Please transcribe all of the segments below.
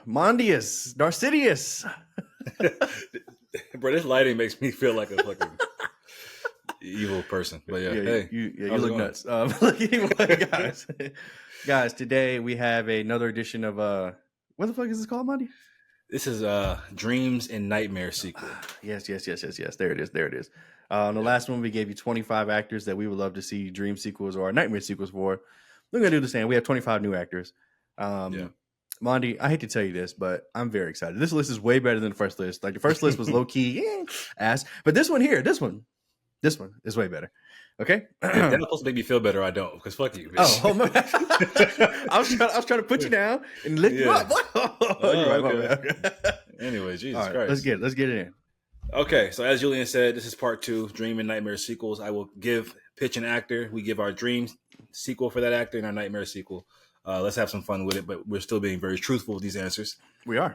Mondius, Narcidius. Bro, this lighting makes me feel like a fucking evil person. But yeah, hey, you look nuts. Anyway, guys, today we have another edition of what the fuck is this called, Mondy? This is Dreams and Nightmare sequel. Yes. There it is. On the last one, we gave you 25 actors that we would love to see dream sequels or nightmare sequels for. We're gonna do the same. We have 25 new actors. Mondy, I hate to tell you this, but I'm very excited. This list is way better than the first list. Like the first list was low key ass, but this one is way better. Okay, that's supposed to make me feel better. I don't, because fuck you. Bitch. Oh my I was trying to put you down and lift you up. Anyway, Jesus right, Christ, let's get it in. Okay, so as Julien said, this is part 2, Dream and Nightmare sequels. I will pitch an actor. We give our dream sequel for that actor and our nightmare sequel. Let's have some fun with it, but we're still being very truthful with these answers. We are.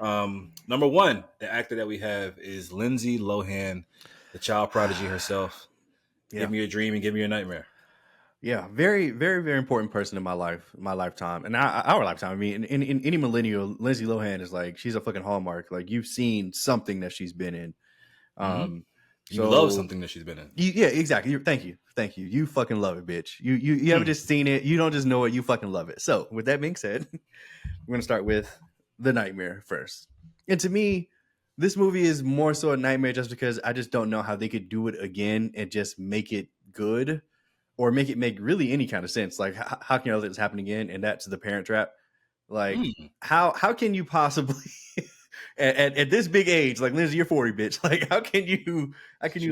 Number 1, the actor that we have is Lindsay Lohan, the child prodigy herself. Yeah. Give me your dream and give me your nightmare. Yeah, very, very, very important person in my lifetime, and our lifetime. I mean, in any millennial, Lindsay Lohan is like, she's a fucking hallmark. Like, you've seen something that she's been in. You love something that she's been in. Yeah, exactly. Thank you. You fucking love it, bitch. You haven't just seen it. You don't just know it. You fucking love it. So with that being said, we're going to start with the nightmare first. And to me, this movie is more so a nightmare just because I just don't know how they could do it again and just make it good or make it make really any kind of sense. Like, how can you know that it's happening again? And that's The Parent Trap. Like, how can you possibly... At this big age, like, Lindsay, you're 40, bitch. Like, how can you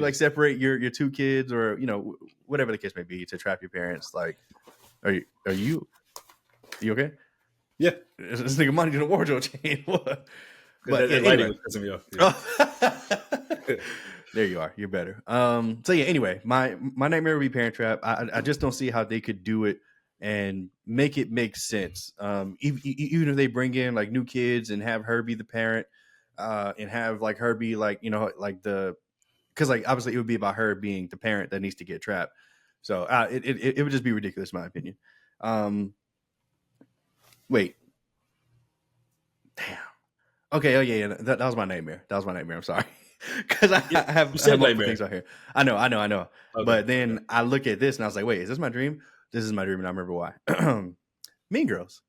like separate your two kids or, you know, whatever the case may be to trap your parents? Like, are you okay? Yeah, this nigga Money to the wardrobe chain. What? But that anyway. was pissing me off. Yeah. There you are. You're better. So yeah. Anyway, my nightmare would be Parent Trap. I just don't see how they could do it and make it make sense. Even if they bring in like new kids and have her be the parent, and have like her be like, you know, like because like obviously it would be about her being the parent that needs to get trapped. So it would just be ridiculous, in my opinion. Wait, damn. Okay. Oh yeah. That was my nightmare. I'm sorry. Because I have multiple things out here. I know. Okay. But then I look at this and I was like, wait, is this my dream? This is my dream, and I remember why. Mean Girls.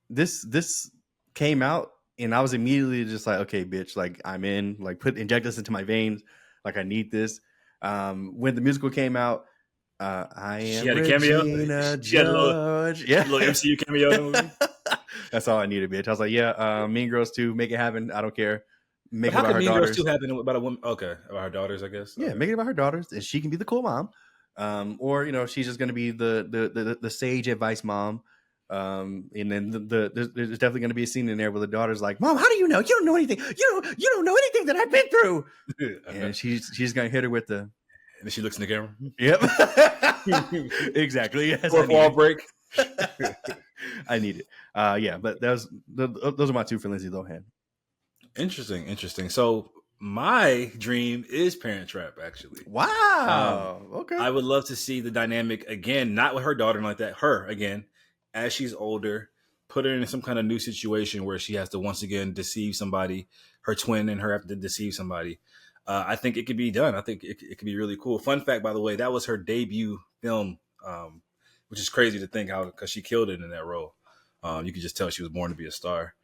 This came out, and I was immediately just like, okay, bitch, like, I'm in. Like, inject this into my veins. Like, I need this. When the musical came out, I am she had a cameo. She had a little MCU cameo in the movie. That's all I needed, bitch. I was like, yeah, Mean Girls 2, make it happen. I don't care. Make it about her Mean daughters. Girls 2 happen about a woman? Okay, about her daughters, I guess. Yeah, okay. Make it about her daughters, and she can be the cool mom. Or, you know, she's just going to be the sage advice mom. And then there's definitely going to be a scene in there where the daughter's like, Mom, how do you know? You don't know anything. You don't know anything that I've been through. And she's going to hit her with the. And then she looks in the camera. Yep. Exactly. Yes, fourth wall break. I need it. Yeah, but those are my two for Lindsay Lohan. Interesting. So my dream is Parent Trap, actually. Wow. Okay. I would love to see the dynamic again, not with her daughter and like that. Her again, as she's older, put her in some kind of new situation where she has to once again deceive somebody, her twin and her have to deceive somebody. I think it could be done. I think it could be really cool. Fun fact, by the way, that was her debut film, which is crazy to think how, because she killed it in that role. You could just tell she was born to be a star.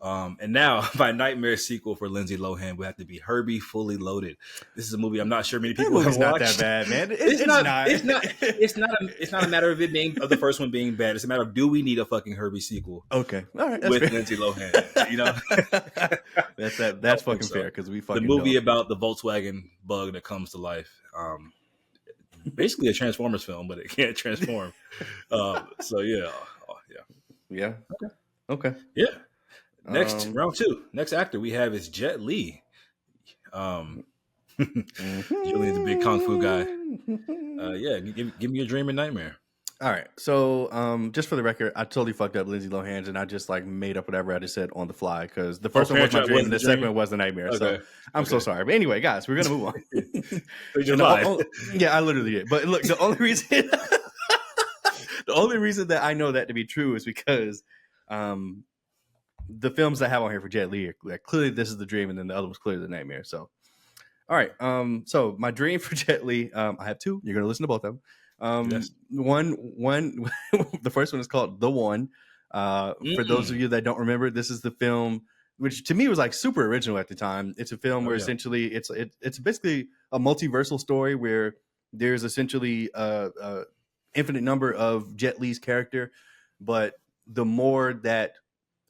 And now my nightmare sequel for Lindsay Lohan would have to be Herbie Fully Loaded. This is a movie I'm not sure many people have watched. It's not that bad, man. It's not a matter of it being of the first one being bad. It's a matter of, do we need a fucking Herbie sequel? Okay, all right, with fair. Lindsay Lohan. You know, that's fucking fair, because we fucking the movie don't. About the Volkswagen bug that comes to life. Basically a Transformers film, but it can't transform. So yeah. Okay. Yeah. Next, round 2. Next actor we have is Jet Li. Julian's a big kung fu guy. Give me your dream and nightmare. All right. So, just for the record, I totally fucked up Lindsay Lohan's, and I just like made up whatever I just said on the fly, because the first one was my dream, and the second one was the nightmare. Okay. So I'm so sorry. But anyway, guys, we're gonna move on. So you lied. Yeah, I literally did. But look, the only reason that I know that to be true is because the films I have on here for Jet Li are like, clearly this is the dream, and then the other one's clearly the nightmare. So, all right. So my dream for Jet Li, I have two. You're gonna listen to both of them. Yes. One, the first one is called The One. For those of you that don't remember, this is the film which to me was like super original at the time. It's a film where essentially it's basically a multiversal story where there's essentially a infinite number of Jet Li's character, but the more that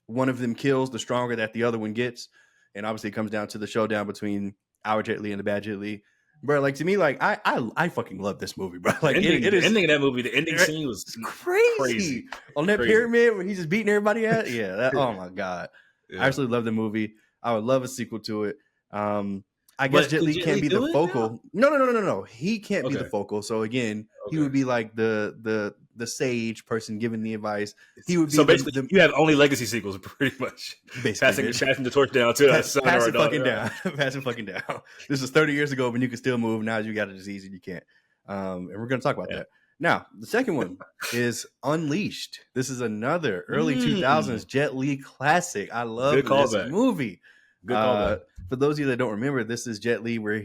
one of them kills, the stronger that the other one gets. And obviously it comes down to the showdown between our Jet Li and the bad Jet Li. Bro, like to me, like I fucking love this movie, bro. Like the ending of that movie, the ending scene was crazy. On that pyramid when he's just beating everybody at. Yeah, that, oh my God. Yeah. I absolutely love the movie. I would love a sequel to it. I guess Jet Li can't be the focal. No. He can't be the focal. So again, he would be like the sage person giving the advice. He would be so basically you have only legacy sequels, pretty much. Passing the torch down to a son or a daughter. Passing fucking down. This is 30 years ago when you could still move. Now you got a disease and you can't. And we're gonna talk about that. Now, the second one is Unleashed. This is another early 2000s Jet Li classic. I love this movie. Good callback. For those of you that don't remember, this is Jet Li where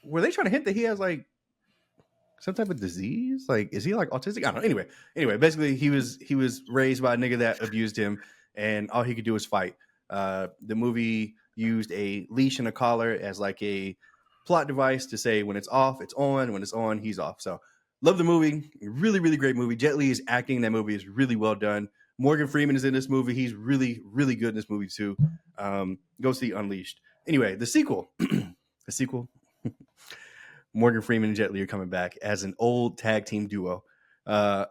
were they trying to hint that he has like some type of disease? Like, is he like autistic? I don't know. Anyway, basically he was raised by a nigga that abused him and all he could do was fight. The movie used a leash and a collar as like a plot device to say when it's off, it's on. When it's on, he's off. So love the movie. Really, really great movie. Jet Li's acting in that movie is really well done. Morgan Freeman is in this movie. He's really, really good in this movie too. Go see Unleashed. Anyway, the sequel. Morgan Freeman and Jet Li are coming back as an old tag team duo. By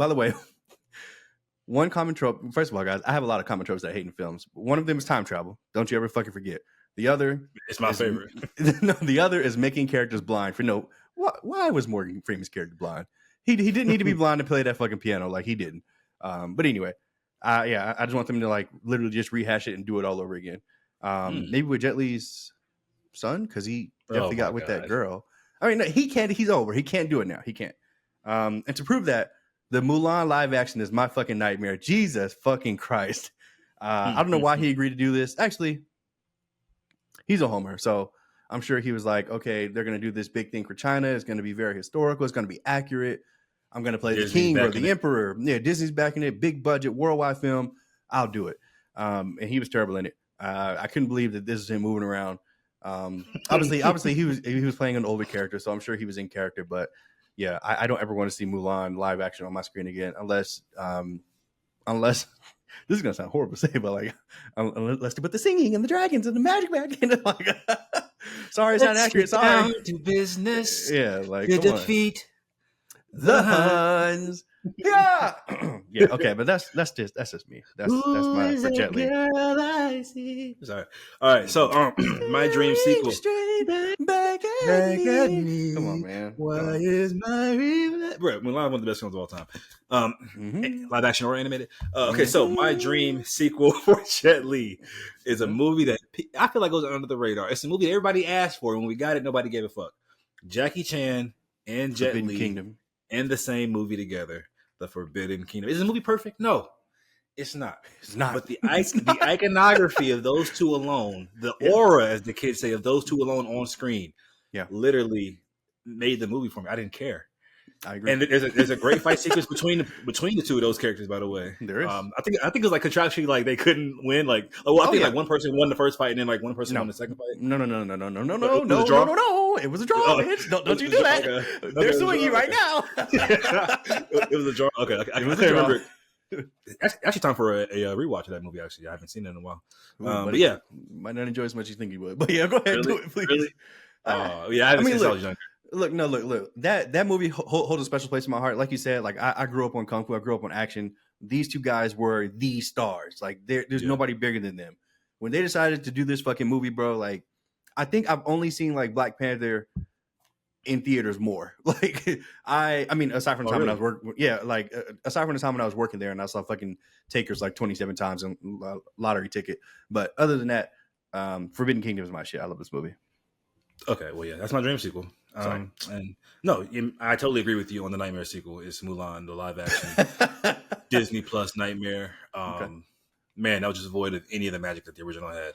the way, one common trope. First of all, guys, I have a lot of common tropes that I hate in films. One of them is time travel. Don't you ever fucking forget. The other, it's my favorite. No, the other is making characters blind. For no, why was Morgan Freeman's character blind? He didn't need to be blind to play that fucking piano like he didn't. But anyway, I just want them to like literally just rehash it and do it all over again. Maybe with Jet Li's son, because he definitely got with that girl. I mean, no, he can't. He's over. He can't do it now. He can't. And to prove that, the Mulan live action is my fucking nightmare. Jesus fucking Christ. I don't know why he agreed to do this. Actually, he's a homer, so I'm sure he was like, okay, they're going to do this big thing for China. It's going to be very historical. It's going to be accurate. I'm going to play the king or the emperor. Yeah, Disney's backing it. Big budget, worldwide film. I'll do it. And he was terrible in it. I couldn't believe that this is him moving around. Obviously, he was playing an older character, so I'm sure he was in character. But yeah, I don't ever want to see Mulan live action on my screen again, unless this is gonna sound horrible to say, but like, unless they put the singing and the dragons and the magic back in it. Like, sorry, it's not accurate. Sorry. Down to business. Yeah, like to defeat the Huns. Yeah. Yeah. Okay, but that's just me. That's my for Jet Li. Sorry. All right. So my dream sequel. Back at me. Come on, man. Why is my Bro, Mulan one of the best films of all time. Live action or animated. Okay, so my dream sequel for Jet Li is a movie that I feel like goes under the radar. It's a movie that everybody asked for. When we got it, nobody gave a fuck. Jackie Chan and Jet Li Kingdom in the same movie together. The Forbidden Kingdom. Is the movie perfect? No, it's not. It's not. But the iconography of those two alone, the aura, as the kids say, of those two alone on screen, literally made the movie for me. I didn't care. I agree. And there's a great fight sequence between the two of those characters. By the way, there is. I think it was like contractually, like they couldn't win. Like, like one person won the first fight, and then like one person won the second fight. No. It was a draw, bitch. Don't you do that. Okay. They're suing you right now. It was a draw. Okay. I can't remember. It's actually time for a rewatch of that movie. Actually, I haven't seen it in a while. But yeah, might not enjoy as much as you think you would. But yeah, go ahead, do it, please. Really? Yeah, I haven't seen it since I was younger. Look. That movie holds a special place in my heart. Like you said, like I grew up on Kung Fu. I grew up on action. These two guys were the stars. Like there's nobody bigger than them. When they decided to do this fucking movie, bro, like I think I've only seen like Black Panther in theaters more. Like I mean, aside from the time when I was working, aside from the time when I was working there and I saw fucking Takers like 27 times in lottery ticket. But other than that, Forbidden Kingdom is my shit. I love this movie. Okay, well, yeah, that's my dream sequel. And no, I totally agree with you on the Nightmare sequel. It's Mulan, the live action. Disney Plus Nightmare. Okay. Man, that was just void of any of the magic that the original had.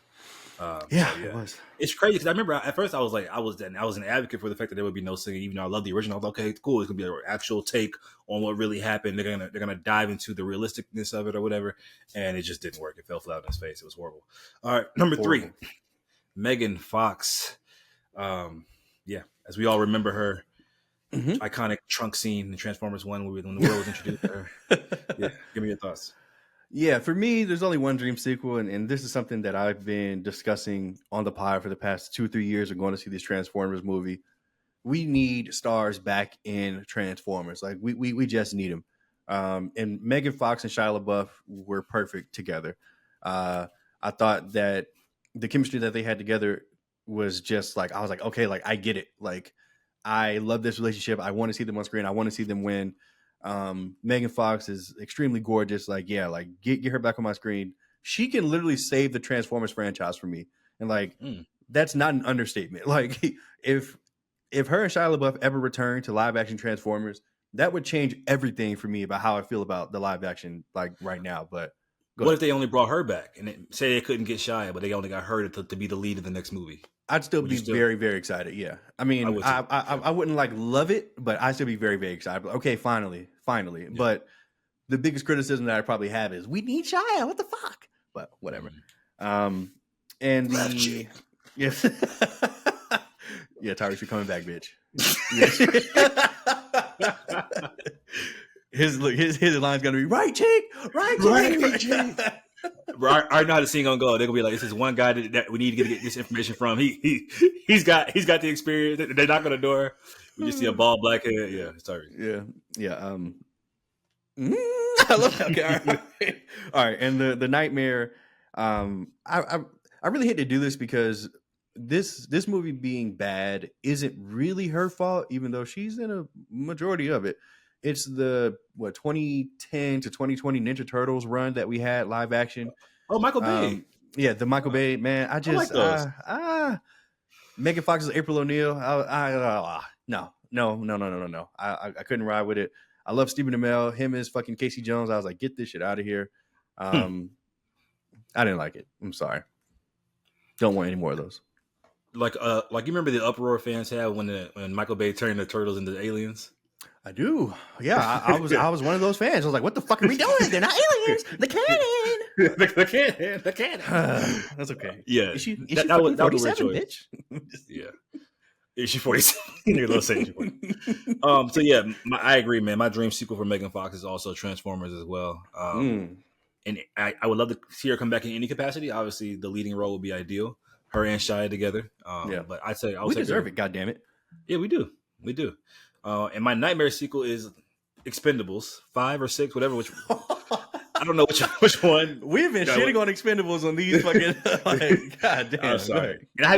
Yeah, So it yeah, was. it's crazy because I remember at first I was like, I was an advocate for the fact that there would be no singing, even though I love the original. I was like, okay, cool, it's gonna be an actual take on what really happened. They're gonna dive into the realisticness of it or whatever, and it just didn't work. It fell flat on his face. It was horrible. All right, number Horrible. 3, Megan Fox. Yeah, as we all remember her Mhm. iconic trunk scene in Transformers 1 when the world was introduced to her. Yeah, give me your thoughts. Yeah, for me, there's only one dream sequel, and this is something that I've been discussing on the pod for the past 2-3 years of going to see this Transformers movie. We need stars back in Transformers. Like we just need them. And Megan Fox and Shia LaBeouf were perfect together. I thought that the chemistry that they had together was just like I was like, okay, like I get it. Like I love this relationship. I want to see them on screen. I want to see them win. Megan Fox is extremely gorgeous. Like, yeah, like get her back on my screen. She can literally save the Transformers franchise for me. And like that's not an understatement. Like if her and Shia LaBeouf ever return to live action Transformers, that would change everything for me about how I feel about the live action like right now. But What if they only brought her back and say they couldn't get Shia, but they only got her to be the lead of the next movie? I'd still Would be you still? very, very excited. Yeah. I mean, I would too. I wouldn't like love it, but I'd still be very, very excited. Okay, finally. Yeah. But the biggest criticism that I probably have is we need Shia. What the fuck? But whatever. And the yes. Yeah, Tyrese, you're coming back, bitch. his line's gonna be right cheek, right cheek. I know how the scene gonna go. They're gonna be like, "This is one guy that we need to get this information from. He's got the experience." They knock on the door. We just see a bald black head. Yeah, sorry. Yeah. I love that. Okay, all right. And the nightmare. I really hate to do this because this movie being bad isn't really her fault, even though she's in a majority of it. It's the 2010 to 2020 Ninja Turtles run that we had live action. Oh, Michael Bay. Yeah, the Michael Bay man. I just like those. Megan Fox's April O'Neil. No. I couldn't ride with it. I love Stephen Amell. Him as fucking Casey Jones. I was like, get this shit out of here. I didn't like it. I'm sorry. Don't want any more of those. Like you remember the uproar fans had when Michael Bay turned the turtles into aliens? I do. Yeah, I was one of those fans. I was like, what the fuck are we doing? They're not aliens. The cannon. the cannon. That's okay. Yeah. Is she that was a weird 47, choice. Yeah. Is she 47? You're gonna say so yeah, I agree, man. My dream sequel for Megan Fox is also Transformers as well. And I would love to see her come back in any capacity. Obviously, the leading role would be ideal. Her and Shia together. But I'd say we deserve it. God damn it. Yeah, we do. And my nightmare sequel is Expendables 5 or 6, whatever. Which I don't know which one. We've been shitting on Expendables on these fucking. Like, God damn. I'm sorry. And I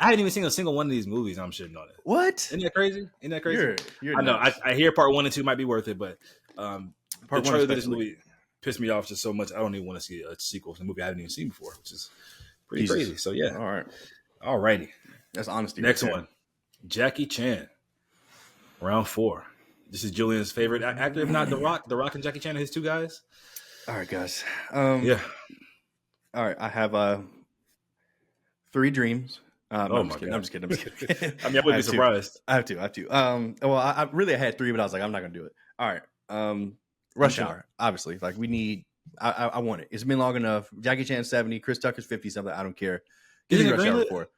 haven't even seen a single one of these movies. I'm shitting on it. What? Isn't that crazy? You're I know. nuts. I hear part 1 and 2 might be worth it, but the trailer of this movie pissed me off just so much. I don't even want to see a sequel to a movie I haven't even seen before, which is pretty crazy. So yeah. All right. Alrighty. That's honesty. Next one. Jackie Chan. Round 4. This is Julian's favorite actor, if not The Rock. The Rock and Jackie Chan are his two guys. All right, guys. Yeah. All right. I have 3 dreams. I'm just kidding. I mean, I wouldn't be surprised. I have to. Well, I really had 3, but I was like, I'm not gonna do it. All right. Rush Hour. Obviously, like we need. I want it. It's been long enough. Jackie Chan's 70. Chris Tucker's 50 something. I don't care. Give me Rush Hour 4.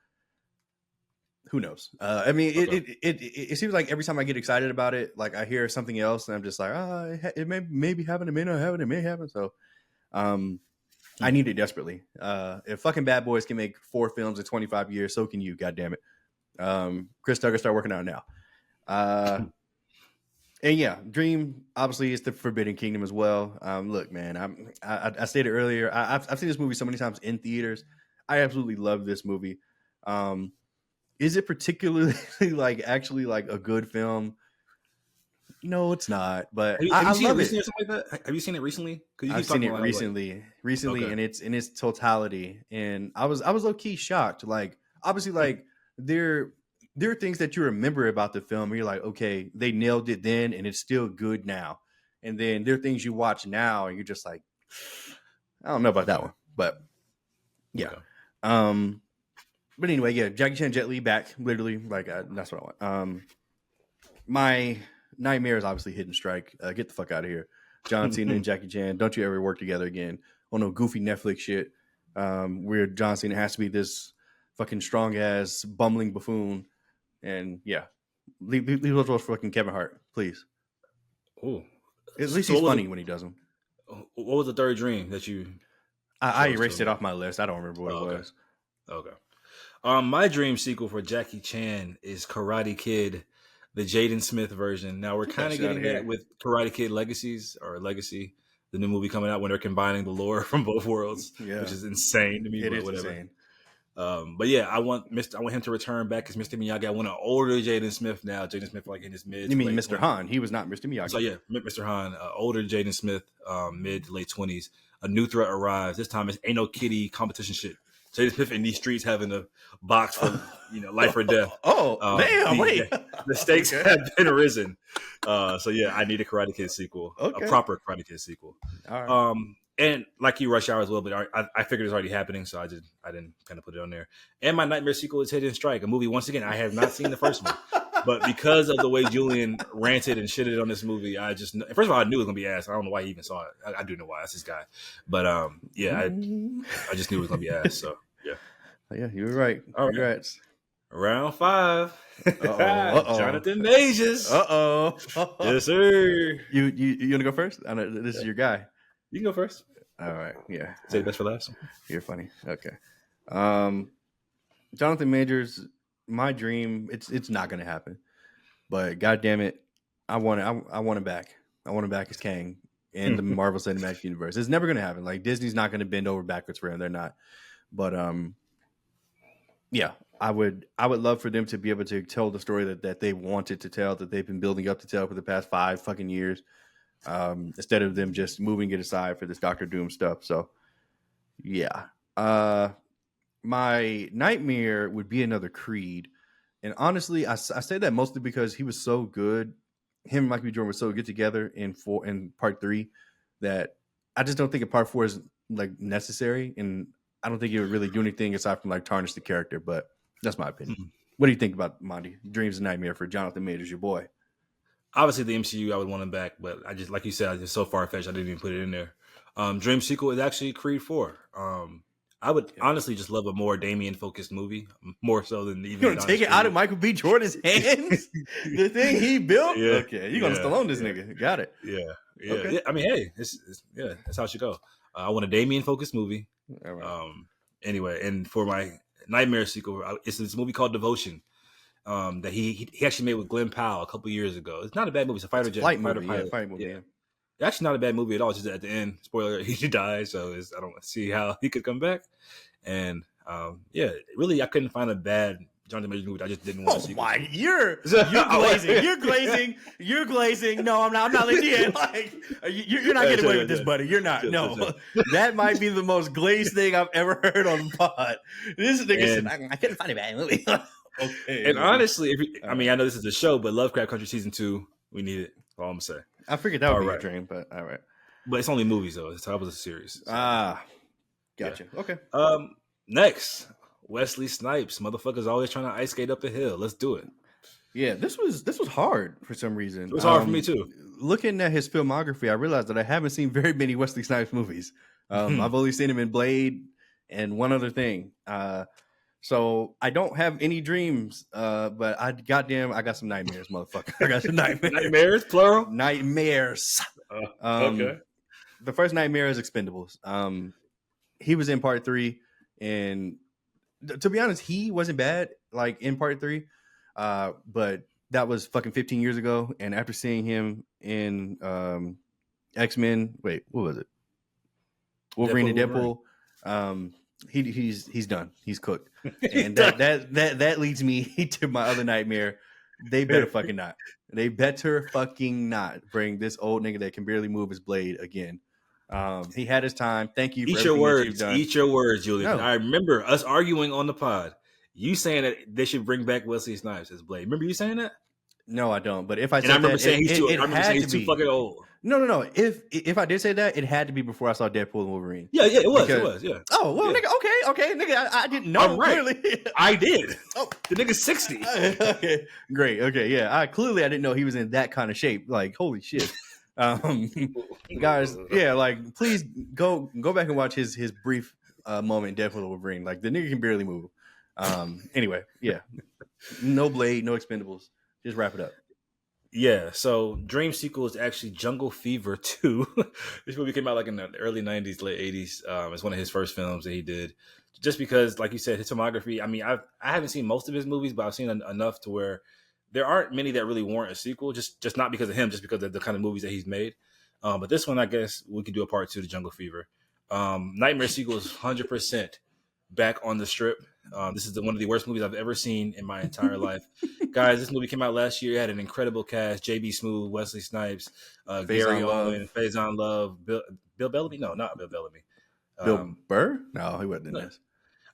Who knows? I mean, it seems like every time I get excited about it, like I hear something else, and I'm just like, it may be happening, it may not happen, it may happen. So, I need it desperately. If fucking Bad Boys can make 4 films in 25 years, so can you. God damn it. Chris Tucker, start working on it now. And yeah, Dream obviously is the Forbidden Kingdom as well. Look, man, I stated earlier, I've seen this movie so many times in theaters. I absolutely love this movie. Is it particularly like actually like a good film? No, it's not. But have you seen love it recently or something like that? Have you seen it recently? I've seen it recently, okay. And it's in its totality. And I was low key shocked. Like obviously, like there are things that you remember about the film. And you're like, okay, they nailed it then, and it's still good now. And then there are things you watch now and you're just like, I don't know about that one. But yeah. Okay. But anyway, yeah, Jackie Chan, Jet Li back, literally, like that's what I want. My nightmare is obviously Hidden Strike. Get the fuck out of here, John Cena and Jackie Chan. Don't you ever work together again on no goofy Netflix shit. Where John Cena has to be this fucking strong ass bumbling buffoon, and yeah, leave those roles for fucking Kevin Hart, please. Ooh. At least he's funny when he does them. What was the third dream that you? I erased it off my list. I don't remember what it was. Okay. My dream sequel for Jackie Chan is Karate Kid, the Jaden Smith version. Now we're kind of getting that with Karate Kid Legacy, the new movie coming out when they're combining the lore from both worlds, which is insane to me. It but is whatever. insane. But yeah, I want him to return back as Mr. Miyagi. I want an older Jaden Smith now. Jaden Smith like in his mid. You mean Mr. Han? He was not Mr. Miyagi. So yeah, Mr. Han, older Jaden Smith, mid to late 20s. A new threat arrives. This time it's ain't no kiddie competition shit. Jaden Smith in these streets having a box for life or death. Damn! Wait, the stakes have been risen. So yeah, I need a Karate Kid sequel, a proper Karate Kid sequel. All right. And like you, Rush Hour as well, but I figured it's already happening, so I didn't kind of put it on there. And my nightmare sequel is Hidden Strike, a movie once again I have not seen the first one, but because of the way Julien ranted and shitted on this movie, I just first of all I knew it was gonna be ass. I don't know why he even saw it. I do know why. That's his guy, but I just knew it was gonna be ass. So yeah, you were right. All Congrats. Round 5. Uh-oh. Jonathan Majors. Yes, sir. You gonna go first? I know this is your guy. You can go first. All right. Yeah. Say the best for last. You're funny. Okay. Jonathan Majors, my dream. It's not gonna happen. But God damn it, I want him back. I want him back as Kang in the Marvel Cinematic Universe. It's never gonna happen. Like Disney's not gonna bend over backwards for him. They're not. But yeah, I would love for them to be able to tell the story that they wanted to tell, that they've been building up to tell for the past 5 fucking years. Instead of them just moving it aside for this Doctor Doom stuff. So yeah. My nightmare would be another Creed. And honestly, I say that mostly because he was so good. Him and Michael B. Jordan were so good together in part 3 that I just don't think a part 4 is like necessary. And I don't think it would really do anything aside from like tarnish the character, but that's my opinion. Mm-hmm. What do you think about Monty? Dreams and Nightmare for Jonathan Majors, your boy? Obviously, the MCU, I would want him back, but I just, like you said, it's so far-fetched, I didn't even put it in there. Dream sequel is actually Creed 4. I would honestly just love a more Damien-focused movie, more so than even... You're going to take it out of Michael B. Jordan's hands? The thing he built? Yeah. Okay, you're going to Stallone this nigga. Got it. Yeah. Okay. Yeah. I mean, hey, that's how it should go. I want a Damien-focused movie. All right. Anyway, and for my nightmare sequel, it's this movie called Devotion. That he actually made with Glenn Powell a couple years ago. It's not a bad movie. It's a fighter jet. Fight movie. Yeah. It's actually not a bad movie at all. It's just at the end, spoiler, he dies. So I don't see how he could come back. And really, I couldn't find a bad Jonathan Majors movie. I just didn't want to see. Oh my, you're glazing. You're glazing. No, I'm not letting you in. Like you're not getting away with this, buddy. You're not. No, that might be the most glazed thing I've ever heard on the pod. This nigga said, I couldn't find a bad movie. Okay. And honestly, I know this is a show, but Lovecraft Country season 2, we need it. That's all I'm gonna say. I figured that would be a dream, but all right. But it's only movies though. It's a series. So. Gotcha. Yeah. Okay. Next, Wesley Snipes. Motherfuckers always trying to ice skate up the hill. Let's do it. Yeah, this was hard for some reason. It was hard for me too. Looking at his filmography, I realized that I haven't seen very many Wesley Snipes movies. I've only seen him in Blade and one other thing. So I don't have any dreams, but I got some nightmares, motherfucker. I got some nightmares. Nightmares, plural? Nightmares. Okay. The first nightmare is Expendables. He was in part 3, and to be honest, he wasn't bad, like in part 3. But that was fucking 15 years ago. And after seeing him in X-Men, wait, what was it? Wolverine and Deadpool. He's done. He's cooked. And that leads me to my other nightmare. They better fucking not. They better fucking not bring this old nigga that can barely move his blade again. He had his time. Thank you for everything that you've done. Eat your words, Julien. No. I remember us arguing on the pod. You saying that they should bring back Wesley Snipes as Blade. Remember you saying that? No, I don't. But if I And I said remember that, saying it I remember saying had to he's too be. fucking old. No. If I did say that, it had to be before I saw Deadpool and Wolverine. Yeah, it Because was, yeah, oh well, yeah. nigga, okay, nigga, I didn't I'm know right. clearly. I did. Oh, The nigga's 60. okay, great, okay, yeah. I didn't know he was in that kind of shape. Like, holy shit, um, guys, yeah, like, please go back and watch his brief moment in Deadpool and Wolverine. Like, the nigga can barely move. Anyway, yeah, no Blade, no Expendables. Just wrap it up. Yeah, so Dream sequel is actually Jungle Fever 2. This movie came out like in the early 90s, late 80s. It's one of his first films that he did. Just because, like you said, his filmography, I mean, I haven't seen most of his movies, but I've seen enough to where there aren't many that really warrant a sequel, just not because of him, just because of the kind of movies that he's made. But this one, I guess we could do a part 2 to Jungle Fever. Nightmare sequel is 100% back on the strip. This is one of the worst movies I've ever seen in my entire life. Guys, this movie came out last year. It had an incredible cast: J.B. Smoove, Wesley Snipes, Gary Owen, Faison Love, Bill Bellamy. No, not Bill Bellamy. Bill Burr? No, he wasn't in this.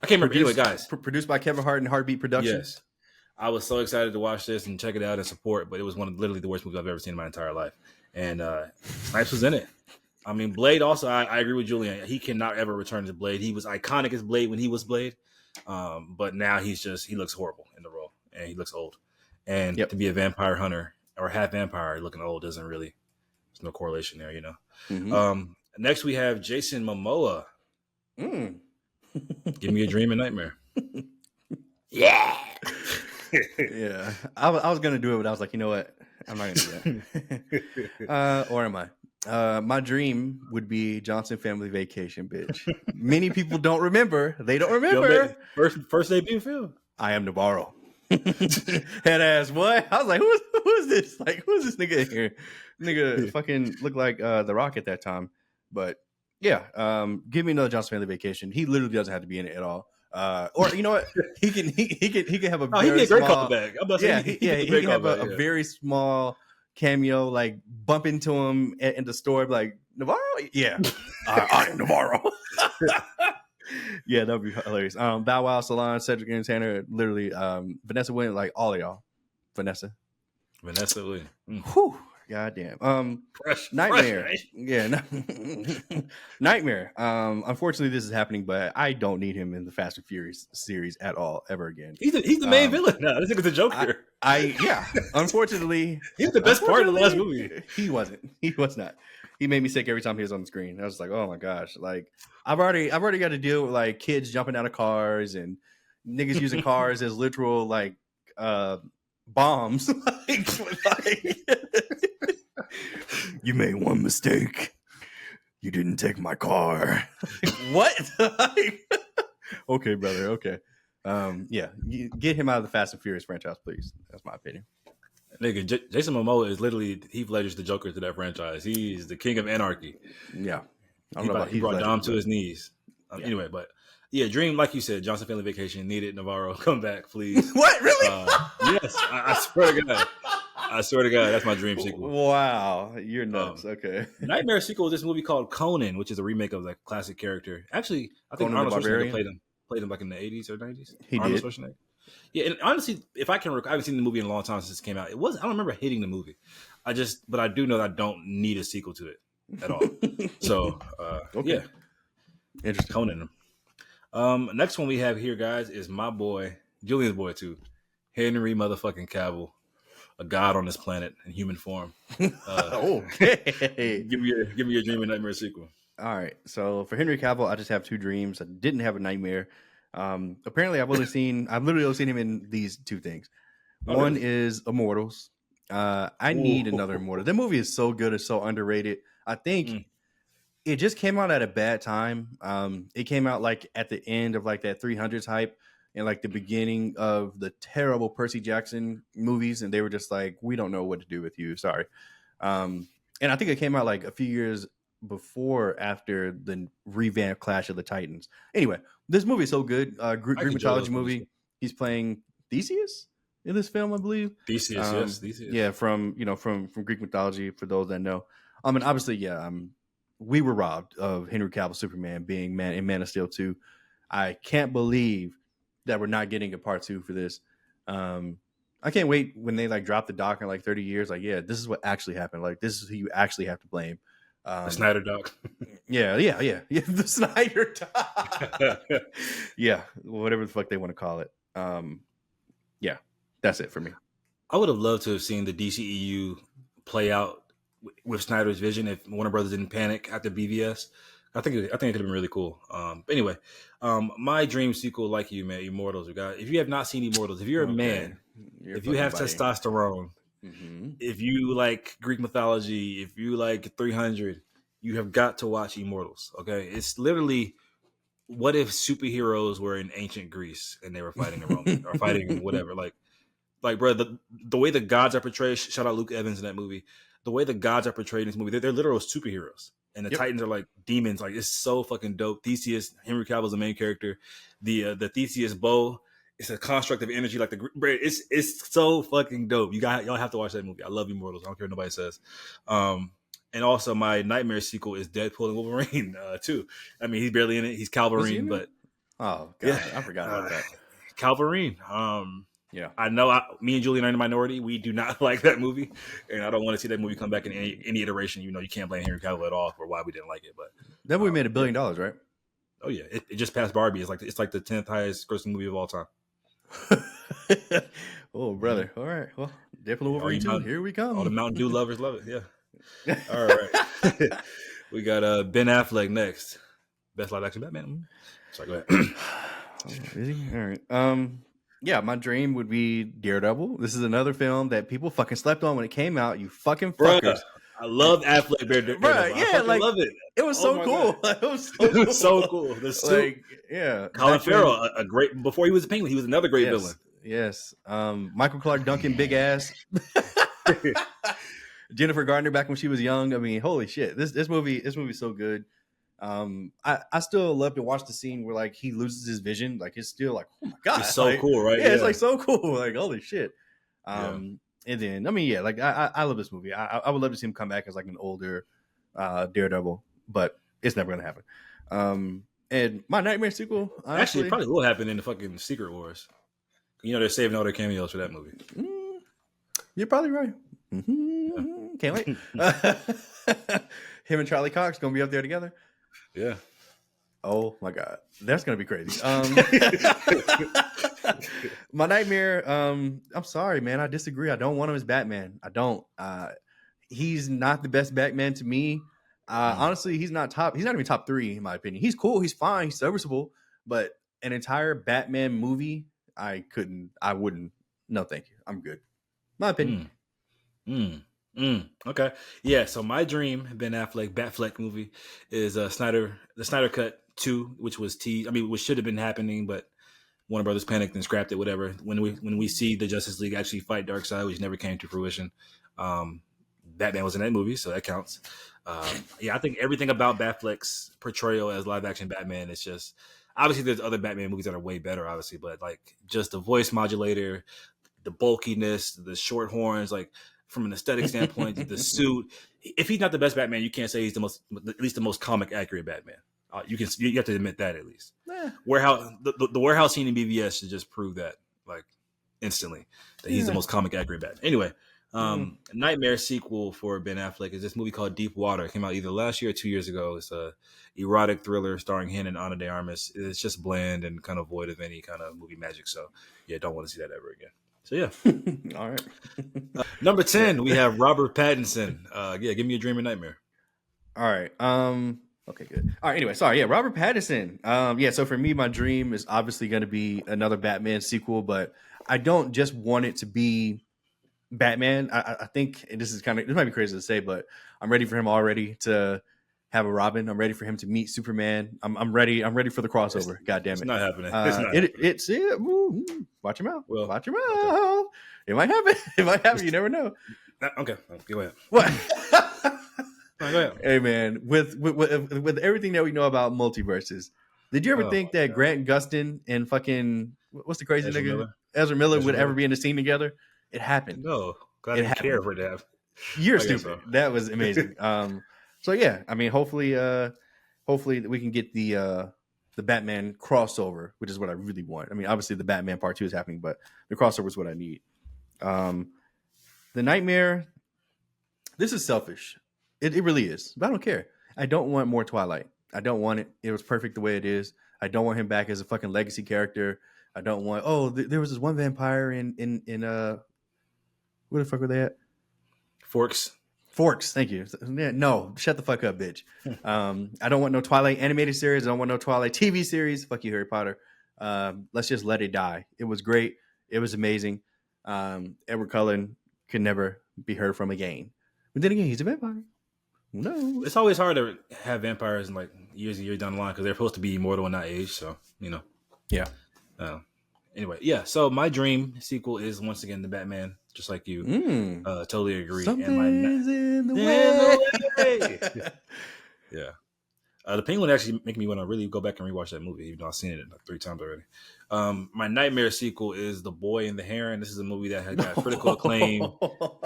I can't remember. Anyway, guys, produced by Kevin Hart and Heartbeat Productions. Yes, I was so excited to watch this and check it out and support, but it was literally the worst movie I've ever seen in my entire life. And Snipes was in it. I mean, Blade also, I agree with Julien. He cannot ever return to Blade. He was iconic as Blade when he was Blade. But now he looks horrible in the role and he looks old. And to be a vampire hunter or half vampire looking old there's no correlation there, you know. Mm-hmm. Next we have Jason Momoa. Give me a dream and nightmare. Yeah. Yeah. I was going to do it, but I was like, you know what? I'm not going to do that. Or am I? My dream would be Johnson Family Vacation, bitch. Many people don't remember. They don't remember. First debut film. I am Navarro. Head ass boy. I was like, who is this? Like, who is this nigga in here? Nigga fucking looked like The Rock at that time. But yeah, give me another Johnson Family Vacation. He literally doesn't have to be in it at all. Or you know what? He can have a very he'd be a great small, callback. He can have a very small cameo, like bump into him in the store, like Navarro. Yeah, I am Navarro. Yeah, that'd be hilarious. Bow Wow, Salon, Cedric Entertainer, literally, Vanessa Williams, like all of y'all. Vanessa Williams. Whew. Goddamn. Nightmare. Fresh, yeah. Nightmare. Unfortunately, this is happening, but I don't need him in the Fast and Furious series at all ever again. He's the main villain now. This nigga's a Joker. Yeah. Unfortunately, he's the best part of the last movie. He wasn't. He was not. He made me sick every time he was on the screen. I was like, oh my gosh. Like, I've already got to deal with like kids jumping out of cars and niggas using cars as literal like bombs. like you made one mistake. You didn't take my car. What? Okay, brother. Okay. Yeah. Get him out of the Fast and Furious franchise, please. That's my opinion. Nigga, Jason Momoa is literally Heath Ledger's the Joker to that franchise. He's the king of anarchy. Yeah. He brought Dom to his knees. Anyway, but yeah, Dream, like you said, Johnson Family Vacation, needed. Navarro, come back, please. What? Really? Yes, I swear to God. I swear to God, that's my dream sequel. Wow, you're nuts. Okay. Nightmare sequel is this movie called Conan, which is a remake of the classic character. Actually, I think Arnold Schwarzenegger played him like in the 80s or 90s. He Arnold did. Schwarzenegger. Yeah, and honestly, if I can, I haven't seen the movie in a long time since it came out. I don't remember hating the movie. But I do know that I don't need a sequel to it at all. So, okay. Yeah. Interesting. Conan. Next one we have here, guys, is my boy, Julian's boy too, Henry motherfucking Cavill, a god on this planet in human form. Okay. Give me your dream and nightmare sequel. All right. So for Henry Cavill, I just have two dreams. I didn't have a nightmare. Apparently, I've literally only seen him in these two things. One is Immortals. I need another Immortal. That movie is so good. It's so underrated. I think it just came out at a bad time. It came out like at the end of like that 300s hype and like the beginning of the terrible Percy Jackson movies. And they were just like, we don't know what to do with you. Sorry. And I think it came out like a few years after the revamped Clash of the Titans. Anyway, this movie is so good. Greek mythology movie. He's playing Theseus in this film, I believe. Theseus, yes, Theseus. Yeah, from Greek mythology. For those that know, and obviously, we were robbed of Henry Cavill Superman being Man of Steel 2. I can't believe that we're not getting a part 2 for this. I can't wait when they like drop the doc in like 30 years. Like, yeah, this is what actually happened. Like, this is who you actually have to blame. The Snyder doc. Yeah. The Snyder doc. Yeah, whatever the fuck they want to call it. Yeah, that's it for me. I would have loved to have seen the DCEU play out with Snyder's vision if Warner Brothers didn't panic after BVS. I think it could have been really cool. But anyway, my dream sequel, like you, man, Immortals. If you have not seen Immortals, if you're a man, if you have testosterone, if you like Greek mythology, if you like 300, you have got to watch Immortals. Okay, it's literally what if superheroes were in ancient Greece and they were fighting the Romans or fighting whatever. Like, bro, the way the gods are portrayed. Shout out Luke Evans in that movie. The way the gods are portrayed in this movie, they're literal superheroes. And the Titans are like demons. Like, it's so fucking dope. Theseus, Henry Cavill's the main character. The Theseus bow, it's a construct of energy. Like it's so fucking dope. Y'all have to watch that movie. I love Immortals. I don't care what nobody says. And also my nightmare sequel is Deadpool and Wolverine too. I mean, he's barely in it. He's Calverine, but oh god, I forgot about that. Calverine. Yeah, I know. Me and Julien are in the minority. We do not like that movie, and I don't want to see that movie come back in any iteration. You can't blame Henry Cavill at all for why we didn't like it. But that movie made $1 billion, right? Oh yeah, it just passed Barbie. It's like the 10th highest grossing movie of all time. Oh brother! All right, well, definitely Wolverine 2. Here we come. All the Mountain Dew lovers love it. Yeah. All right. We got Ben Affleck next. Best live action Batman. Sorry, go ahead. Is he? All right. Yeah, my dream would be Daredevil. This is another film that people fucking slept on when it came out. You fucking fuckers. Bruh, I love Affleck Daredevil. Bruh, yeah, I love it. It was so cool. It was so cool. The suit. Yeah. Colin Farrell, a great. Before he was a Penguin, he was another great villain. Yes. Michael Clark Duncan, big ass. Jennifer Gardner back when she was young. I mean, holy shit. This movie's so good. I still love to watch the scene where like he loses his vision. Like it's still like, oh my god, it's so cool, right? Yeah, it's like so cool. Like holy shit. And then I mean, yeah, like I love this movie. I would love to see him come back as like an older Daredevil, but it's never gonna happen. And my nightmare sequel, honestly, actually, it probably will happen in the fucking Secret Wars. They're saving all their cameos for that movie. You're probably right. Can't wait. Him and Charlie Cox gonna be up there together. Yeah. Oh my god, that's gonna be crazy. My nightmare. I'm sorry, man. I disagree. I don't want him as Batman. I don't. He's not the best Batman to me. Honestly, he's not even top 3 in my opinion. He's cool. He's fine. He's serviceable. But an entire Batman movie, I wouldn't. No, thank you. I'm good. My opinion. Okay. Yeah. So my dream, Ben Affleck, Batfleck movie is the Snyder Cut 2, which was which should have been happening, but Warner Brothers panicked and scrapped it. Whatever. When we see the Justice League actually fight Darkseid, which never came to fruition, Batman was in that movie, so that counts. I think everything about Batfleck's portrayal as live action Batman is just obviously there's other Batman movies that are way better, obviously, but like just the voice modulator, the bulkiness, the short horns, like. From an aesthetic standpoint, the suit. If he's not the best Batman, you can't say he's at least the most comic accurate Batman. You have to admit that at least. Warehouse, the warehouse scene in BVS should just prove that, like, instantly that he's the most comic accurate Batman. Anyway, Nightmare sequel for Ben Affleck is this movie called Deep Water. It came out either last year or 2 years ago. It's a erotic thriller starring him and Ana de Armas. It's just bland and kind of void of any kind of movie magic. So yeah, don't want to see that ever again. So yeah. All right. Number 10, we have Robert Pattinson. Give me a dream and nightmare. All right. Okay, good. All right. Anyway, sorry. Yeah, Robert Pattinson. So for me, my dream is obviously going to be another Batman sequel, but I don't just want it to be Batman. I think, and this might be crazy to say, but I'm ready for him already to have a Robin. I'm ready for him to meet Superman. I'm ready. I'm ready for the crossover. God damn it. It's not happening. It's not. Watch him out. Well, watch him out. Okay. It might happen. It might happen. You never know. Okay. Go ahead. What? Go ahead. Hey man, with everything that we know about multiverses, did you ever think that Grant Gustin and fucking what's the crazy Ezra Miller would ever be in the scene together? It happened. No, I didn't care for that. You're stupid. So. That was amazing. So yeah, I mean, hopefully we can get the Batman crossover, which is what I really want. I mean, obviously the Batman Part 2 is happening, but the crossover is what I need. Um, the Nightmare. This is selfish. It really is, but I don't care. I don't want more Twilight. I don't want it. It was perfect the way it is. I don't want him back as a fucking legacy character. I don't want. Oh, there was this one vampire in where the fuck were they at? Forks. Forks. Thank you. No, shut the fuck up, bitch. I don't want no Twilight animated series. I don't want no Twilight TV series. Fuck you, Harry Potter. Let's just let it die. It was great. It was amazing. Edward Cullen could never be heard from again. But then again, he's a vampire. No, It's always hard to have vampires in like years and years down the line because they're supposed to be immortal and not age. So yeah. Anyway, yeah. So my dream sequel is once again the Batman, just like you. Totally agree. Something's in the way. Yeah. The Penguin actually make me want to really go back and rewatch that movie, even though I've seen it like 3 times already. My nightmare sequel is The Boy and the Heron. This is a movie that had got critical acclaim,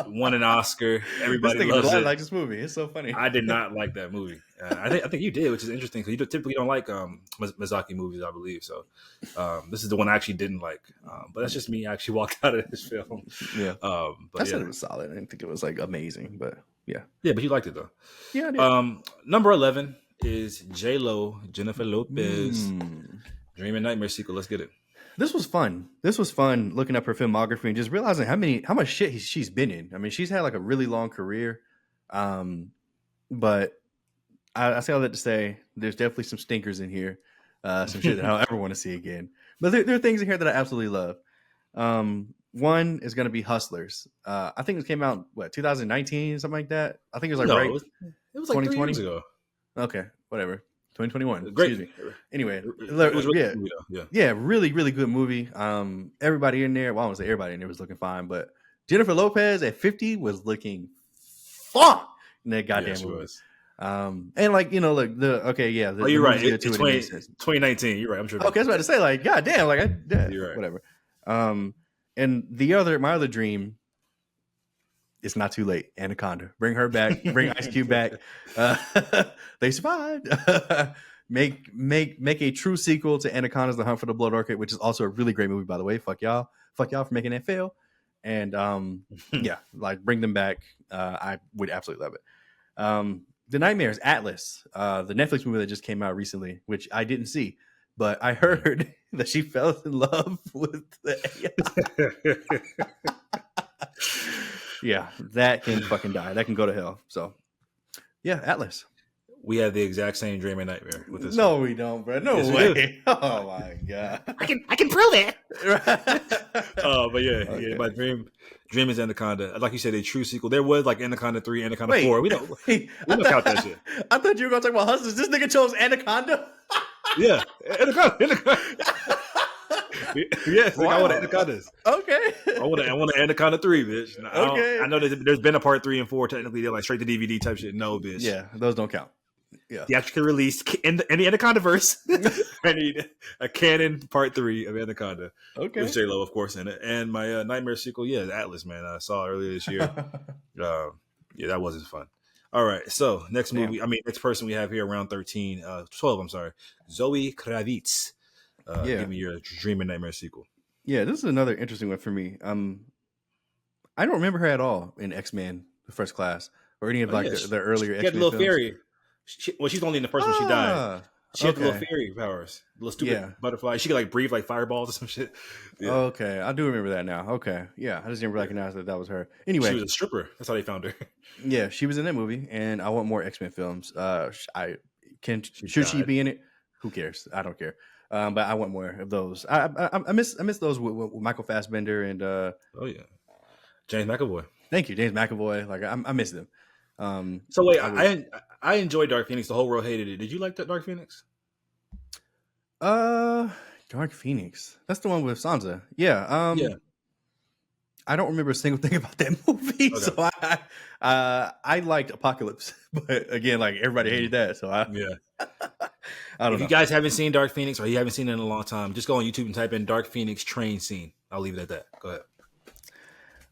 won an Oscar. Everybody loves it. I like this movie. It's so funny. I did not like that movie. I think you did, which is interesting because you typically don't like Miyazaki movies, I believe. So this is the one I actually didn't like. But that's just me. I actually walked out of this film. Yeah. But I said it was solid. I didn't think it was like amazing, but yeah. Yeah, but you liked it though. Yeah, I did. Number 11 is J-Lo, Jennifer Lopez. Dream and Nightmare sequel. Let's get it. This was fun. This was fun looking up her filmography and just realizing how much shit she's been in. I mean, she's had like a really long career. But I say all that to say there's definitely some stinkers in here. Some shit that I don't ever want to see again. But there are things in here that I absolutely love. One is going to be Hustlers. I think it came out, 2019, something like that? I think it was like it was like 3 years ago. Okay, whatever. 2021. Great. Excuse me. Anyway, it was really good movie, though. Yeah, really, really good movie. Everybody in there, well, I won't say everybody in there was looking fine, but Jennifer Lopez at 50 was looking fun in that goddamn movie. Was. And like, you're right. It's 2019. You're right. I'm sure. Okay, I was about to say, like, goddamn, like, you're right. Whatever. And my other dream, it's not too late. Anaconda, bring her back. Bring Ice Cube back. They survived. Make a true sequel to Anaconda's The Hunt for the Blood Orchid, which is also a really great movie, by the way. Fuck y'all for making that fail. And yeah, like bring them back. I would absolutely love it. The Nightmares, Atlas, the Netflix movie that just came out recently, which I didn't see, but I heard that she fell in love with the AI. Yeah, that can fucking die. That can go to hell. So, yeah, Atlas. We have the exact same dream and nightmare with this. No, one. We don't, bro. No way. Oh my god. I can prove it. But yeah, my dream is Anaconda. Like you said, a true sequel. There was like Anaconda 3, Anaconda 4. We don't count that shit. I thought you were gonna talk about Hustlers. This nigga chose Anaconda. Yeah, Anaconda. Yes, wow. I want Anacondas. Okay. I want an Anaconda 3, bitch. Okay. I know there's been a part 3 and 4. Technically, they're like straight to DVD type shit. No, bitch. Yeah, those don't count. Yeah. Theatrically released in the Anaconda verse. I need a canon part 3 of Anaconda. Okay. With J-Lo, of course, in it. And my Nightmare sequel, Atlas, man. I saw it earlier this year. That wasn't fun. All right. So next movie, next person we have here around 12, I'm sorry. Zoe Kravitz. Give me your Dream and Nightmare sequel. Yeah, this is another interesting one for me. I don't remember her at all in X-Men: The First Class or any of the earlier X-Men She had a little films. fairy. She's only in the first one. She died. She had the little fairy powers, little stupid butterfly. She could like breathe like fireballs or some shit. Yeah. Okay, I do remember that now. Okay, yeah, I just didn't recognize that was her. Anyway, she was a stripper. That's how they found her. Yeah, she was in that movie, and I want more X-Men films. Should she be in it? Who cares? I don't care. But I want more of those. I miss those with Michael Fassbender and James McAvoy. Thank you, James McAvoy. Like I miss them. So wait, I enjoyed Dark Phoenix. The whole world hated it. Did you like that Dark Phoenix? Dark Phoenix. That's the one with Sansa. Yeah. I don't remember a single thing about that movie. Okay. So I liked Apocalypse, but again, like everybody hated that. So I don't know. If you guys haven't seen Dark Phoenix or you haven't seen it in a long time, just go on YouTube and type in Dark Phoenix train scene. I'll leave it at that. Go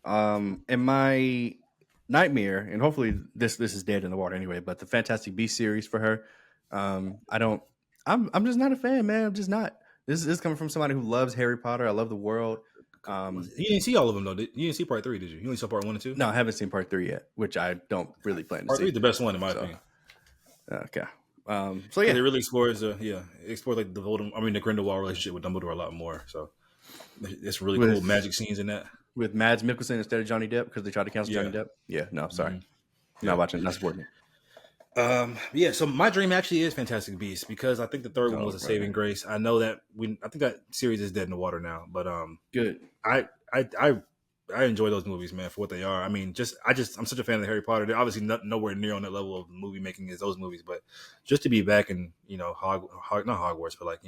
ahead. And my nightmare, and hopefully this is dead in the water anyway, but the Fantastic Beasts series for her. I'm just not a fan, man. I'm just not. This is coming from somebody who loves Harry Potter. I love the world. You didn't see all of them though. You didn't see part 3, did you? You only saw part 1 and 2. No, I haven't seen part 3 yet, which I don't really plan to Part see. 3 is the best one in my opinion. Okay. So yeah, it really explores it explores like the Grindelwald relationship with Dumbledore a lot more. So it's really cool magic scenes in that. With Mads Mikkelsen instead of Johnny Depp because they tried to cancel Johnny Depp. Yeah, no, sorry, not watching, not supporting it. So my dream actually is Fantastic Beasts because I think the third one was a saving grace. I know that I think that series is dead in the water now, but good. I enjoy those movies, man, for what they are. I mean, I'm such a fan of Harry Potter. They're obviously nowhere near on that level of movie making as those movies, but just to be back in, not Hogwarts, but like,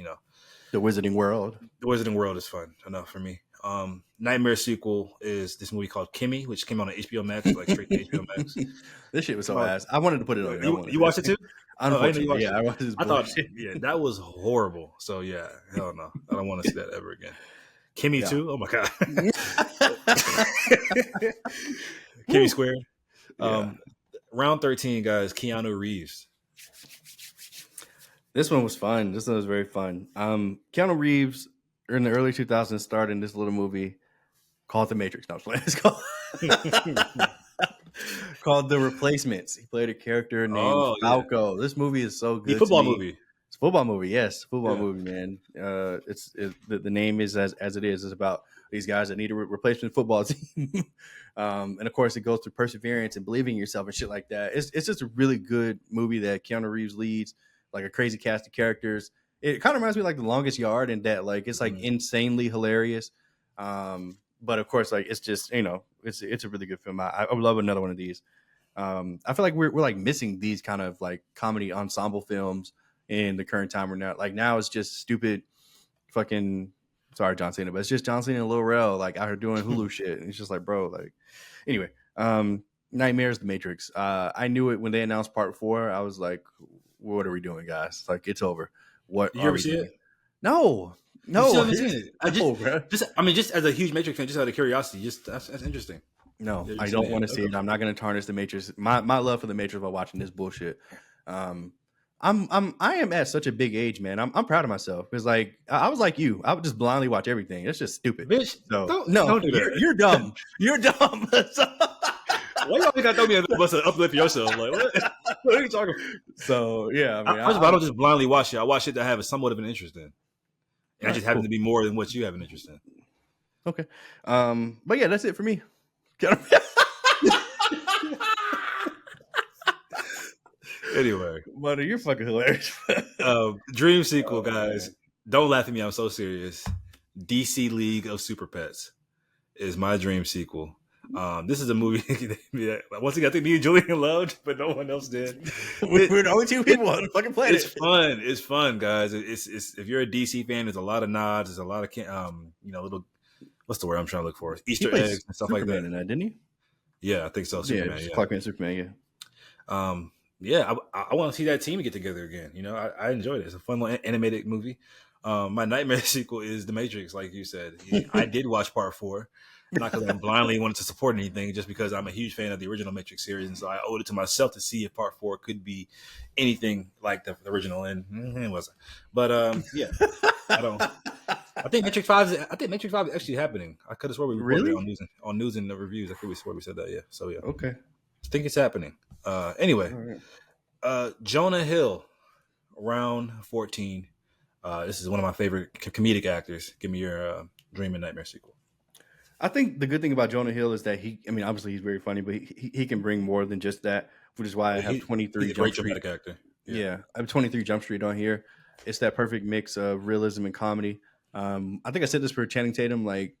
the Wizarding World. The Wizarding World is fun enough for me. Nightmare sequel is this movie called Kimmy, which came out on HBO Max, like straight to HBO Max. This shit was so ass. I wanted to put it on. You watched it too? Unfortunately, I watched this. I thought, that was horrible. So yeah, hell no, I don't want to see that ever again. Kimmy too? Oh my god. Kimmy Square. Round 13, guys. Keanu Reeves. This one was fun. This one was very fun. Keanu Reeves in the early 2000s starred in this little movie called The Matrix. No, it's called The Replacements. He played a character named Falco. Yeah. This movie is so good. Football movie. It's a football movie, yes. Football movie, man. The name is as it is. It's about these guys that need a replacement football team. And of course, it goes through perseverance and believing in yourself and shit like that. It's just a really good movie that Keanu Reeves leads, like a crazy cast of characters. It kind of reminds me of like The Longest Yard in that like it's like insanely hilarious. But of course, like it's just, it's a really good film. I would love another one of these. I feel like we're like missing these kind of like comedy ensemble films in the current time. We're not like now it's just stupid fucking, sorry John Cena, but it's just John Cena and Lil Rel like out here doing Hulu shit, and it's just like, bro, like anyway. Nightmares, The Matrix. I knew it when they announced part 4. I was like, what are we doing, guys? Like, it's over. What you ever see it? No. Just as a huge Matrix fan, just out of curiosity, that's interesting. No, I don't want to see it. I'm not going to tarnish The Matrix. My love for The Matrix by watching this bullshit. I am at such a big age, man. I'm proud of myself because like I was like you. I would just blindly watch everything. It's just stupid. Bitch, so don't do that. You're dumb. You're dumb. Why y'all think I throw me a bus to uplift yourself? Like what are you talking about? So yeah, I don't just blindly watch it. I watch it to have somewhat of an interest in. And I just happen to be more than what you have an interest in. Okay. But yeah, that's it for me. Anyway, Mother, you're fucking hilarious. Dream sequel, guys. Don't laugh at me. I'm so serious. DC League of Super Pets is my dream sequel. This is a movie. Once again, I think me and Julien loved, but no one else did. We're the only two people on the fucking planet. It's fun. It's fun, guys. It's if you're a DC fan, there's a lot of nods. There's a lot of little. What's the word I'm trying to look for? Easter eggs and stuff Superman like that. In that, didn't he? Yeah, I think so. Superman. Yeah, Clark Kent, Superman. Yeah. I want to see that team get together again. I enjoyed it. It's a fun little animated movie. My nightmare sequel is The Matrix, like you said. I did watch part 4, not because I blindly wanted to support anything, just because I'm a huge fan of the original Matrix series, and so I owed it to myself to see if part 4 could be anything like the original, and it wasn't. But yeah, I think Matrix 5 is actually happening. I could have swore we reported it on news and the reviews. I could have swore we said that. Yeah. So yeah. Okay. I think it's happening. Anyway, Jonah Hill, round 14. This is one of my favorite comedic actors. Give me your Dream and Nightmare sequel. I think the good thing about Jonah Hill is that obviously he's very funny, but he can bring more than just that, which is why I have 23 Jump Street. Actor. Yeah, I have 23 Jump Street on here. It's that perfect mix of realism and comedy. I think I said this for Channing Tatum. Like,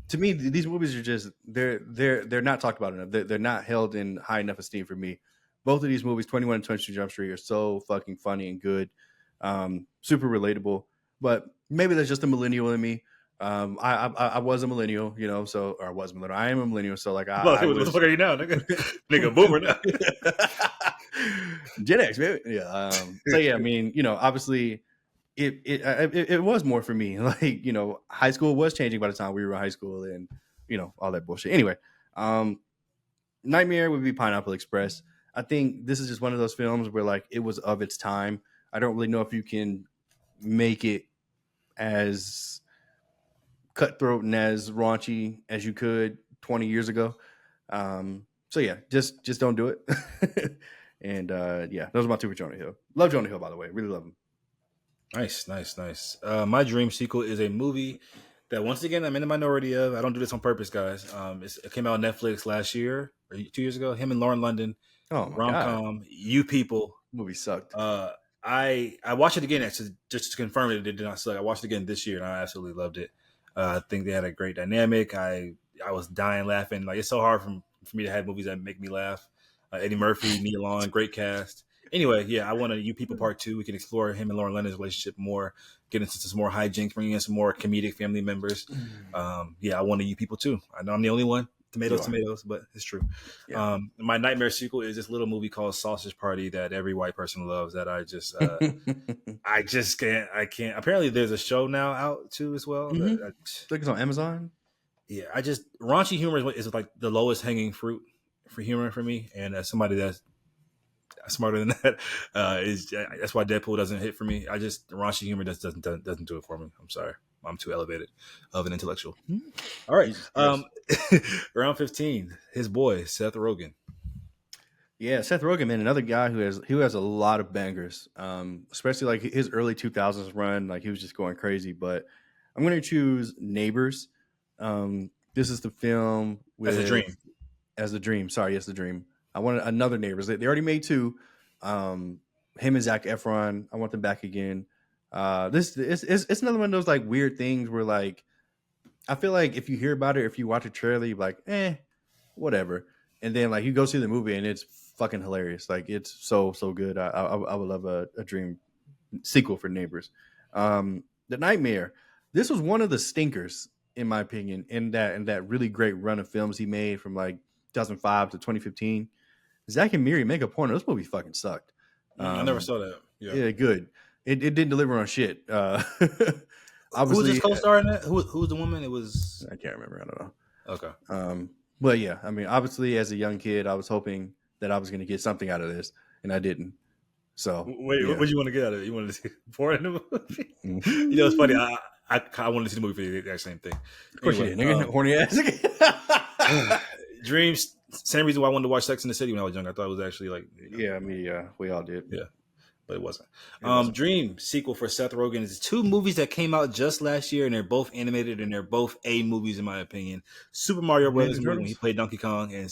to me, these movies are just they're not talked about enough. They're not held in high enough esteem for me. Both of these movies, 21 and 22 Jump Street, are so fucking funny and good, super relatable. But maybe that's just a millennial in me. I was a millennial, or I was a millennial. I am a millennial, so like what the fuck are you now, nigga? Nigga, boomer now. Gen X, baby. Yeah. So yeah, I mean, obviously, it was more for me. Like, high school was changing by the time we were in high school, and all that bullshit. Anyway, Nightmare would be Pineapple Express. I think this is just one of those films where like it was of its time. I don't really know if you can make it as cutthroat and as raunchy as you could 20 years ago. So yeah, just don't do it. And yeah, those are my two for Jonah Hill. Love Jonah Hill, by the way. Really love him. Nice. My dream sequel is a movie that, once again, I'm in the minority of. I don't do this on purpose, guys. It came out on Netflix last year or 2 years ago. Him and Lauren London, Oh my rom god, com. You People. movie sucked. I watched it again just to confirm it did not suck. I watched it again this year and I absolutely loved it. I think they had a great dynamic. I was dying laughing. Like, it's so hard for me to have movies that make me laugh. Eddie Murphy, Nia Long, great cast. Anyway, yeah, I want a You People Part 2. We can explore him and Lauren London's relationship more, get into some more hijinks, bringing in some more comedic family members. Yeah, I want a You People too. I know I'm the only one. Tomatoes, but it's true. Yeah. My nightmare sequel is this little movie called Sausage Party that every white person loves that I just I can't. Apparently there's a show now out too as well. I think it's on Amazon. Yeah, raunchy humor is like the lowest hanging fruit for humor for me, and as somebody that's smarter than that, that's why Deadpool doesn't hit for me. Raunchy humor just doesn't do it for me. I'm sorry, I'm too elevated of an intellectual. All right, round 15, his boy Seth Rogen. Yeah, Seth Rogen, man, another guy who has a lot of bangers, especially like his early 2000s run. Like, he was just going crazy. But I'm going to choose Neighbors. This is the film with As a Dream. Sorry, yes, The Dream. I wanted another Neighbors. They already made two. Him and Zac Efron. I want them back again. It's another one of those like weird things where, like, I feel like if you hear about it, if you watch a trailer, you're like, whatever. And then like you go see the movie and it's fucking hilarious. Like, it's so good. I would love a dream sequel for Neighbors. The Nightmare. This was one of the stinkers, in my opinion, in that really great run of films he made from like 2005 to 2015. Zack and Miri Make a Porno. This movie fucking sucked. I never saw that. Yeah, good. It didn't deliver on shit. Who's his co-star in that? Who's the woman? It was, I can't remember. I don't know. Okay. But yeah, I mean, obviously, as a young kid, I was hoping that I was going to get something out of this, and I didn't. So wait, yeah. what did you want to get out of it? You wanted to see porn in the movie? You know, it's funny. I wanted to see the movie for the exact same thing. Of course, you did. Nigga, horny ass. Dreams. Same reason why I wanted to watch Sex in the City when I was young. I thought it was actually like, yeah, we all did. Yeah, but it wasn't. Dream sequel for Seth Rogen is two movies that came out just last year, and they're both animated, and they're both A movies in my opinion. Super Mario Brothers movie when he played Donkey Kong, and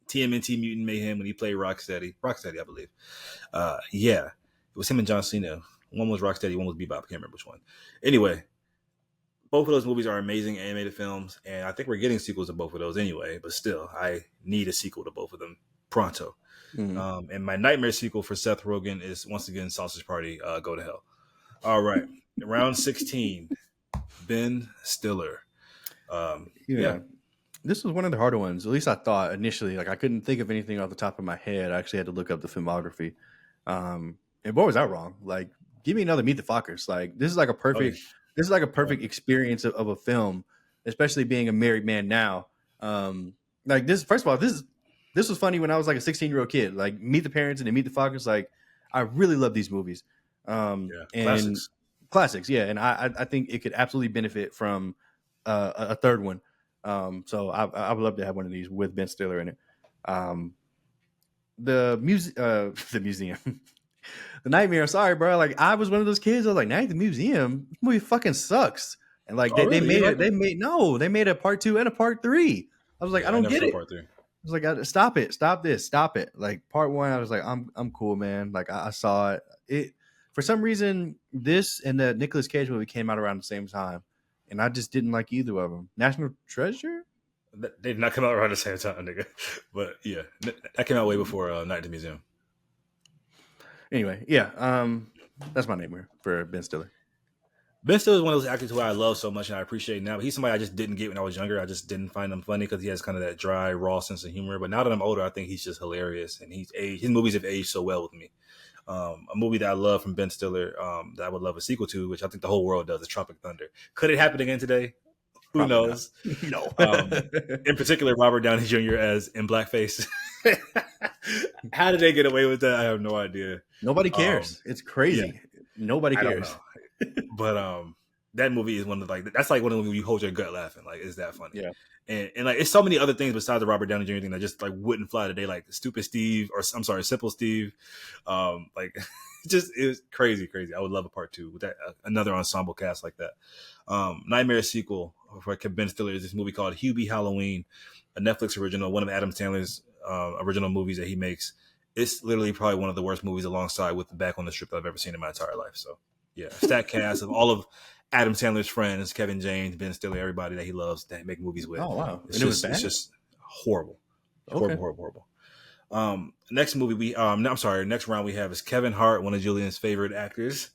TMNT Mutant Mayhem when he played Rocksteady, I believe. Yeah, it was him and John Cena. One was Rocksteady, one was Bebop. I can't remember which one. Anyway, both of those movies are amazing animated films, and I think we're getting sequels to both of those anyway. But still, I need a sequel to both of them pronto. Mm-hmm. And my nightmare sequel for Seth Rogen is, once again, Sausage Party, Go to Hell. All right. Round 16, Ben Stiller. Yeah. This was one of the harder ones. At least I thought initially. Like, I couldn't think of anything off the top of my head. I actually had to look up the filmography. And boy, was I wrong. Like, give me another Meet the Fockers. Like, this is like a perfect... This is like a perfect experience of a film, especially being a married man now. Like, this, first of all, this was funny when I was like a 16-year-old kid. Like, Meet the Parents and then Meet the Fockers. Like, I really love these movies. And classics, yeah. And I think it could absolutely benefit from a third one. So I would love to have one of these with Ben Stiller in it. The museum. The Nightmare. Sorry, bro. Like, I was one of those kids. I was like, Night at the Museum. This movie fucking sucks. And like, they made a part 2 and a part 3. I was like, I don't get it. Part 3. I was like, stop it. Stop this. Stop it. Like, part 1, I was like, I'm cool, man. Like, I saw it. It, for some reason, this and the Nicolas Cage movie came out around the same time, and I just didn't like either of them. National Treasure? They did not come out around the same time, nigga. But yeah, that came out way before Night at the Museum. Anyway, yeah, that's my nightmare for Ben Stiller. Ben Stiller is one of those actors who I love so much and I appreciate now. But he's somebody I just didn't get when I was younger. I just didn't find him funny because he has kind of that dry, raw sense of humor. But now that I'm older, I think he's just hilarious, and his movies have aged so well with me. A movie that I love from Ben Stiller that I would love a sequel to, which I think the whole world does, is Tropic Thunder. Could it happen again today? Who knows? No. In particular, Robert Downey Jr. as in blackface. How did they get away with that? I have no idea. Nobody cares. It's crazy. Yeah. Nobody cares. But that movie is one of that's like one of the movies you hold your gut laughing. Like, it's that funny. Yeah. And like, it's so many other things besides the Robert Downey Jr. thing that just like wouldn't fly today. Like Stupid Steve, or I'm sorry, Simple Steve. Like, it was crazy. I would love a part 2 with that, another ensemble cast like that. Nightmare sequel for Ben Stiller is this movie called Hubie Halloween, a Netflix original, one of Adam Sandler's original movies that he makes. It's literally probably one of the worst movies alongside with Back on the Strip I've ever seen in my entire life. So yeah, stack cast of all of Adam Sandler's friends, Kevin James, Ben Stiller, everybody that he loves to make movies with. Oh wow, it's just horrible. Okay. Horrible. Next movie next round we have is Kevin Hart, one of Julian's favorite actors,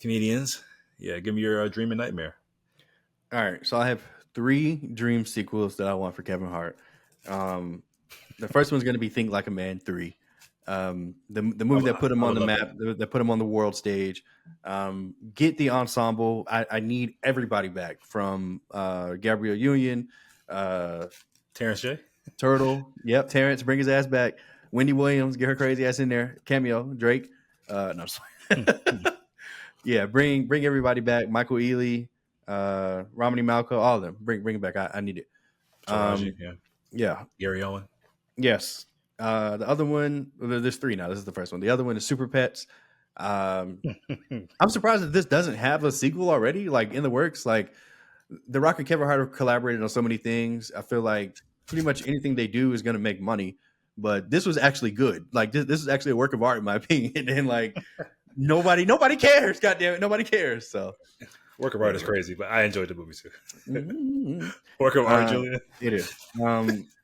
comedians. Yeah, give me your dream and nightmare. All right, so I have 3 dream sequels that I want for Kevin Hart. The first one's going to be Think Like a Man 3. The movie that put him on the map, that put him on the world stage. Get the ensemble. I need everybody back, from Gabrielle Union, Terrence J. Turtle. Yep, Terrence, bring his ass back. Wendy Williams, get her crazy ass in there. Cameo, Drake. No, I'm sorry. Yeah, bring everybody back. Michael Ealy, Romany Malco, all of them. Bring it back. I need it. Yeah. Gary Owen. Yes. The other one, there's 3 now. This is the first one. The other one is Super Pets. I'm surprised that this doesn't have a sequel already, like in the works. Like, The Rock and Kevin Hart have collaborated on so many things. I feel like pretty much anything they do is going to make money. But this was actually good. Like, this is actually a work of art, in my opinion. And like, nobody cares. God damn it, nobody cares. So, work of art is crazy, but I enjoyed the movie too. Mm-hmm. Work of art, Julian. It is.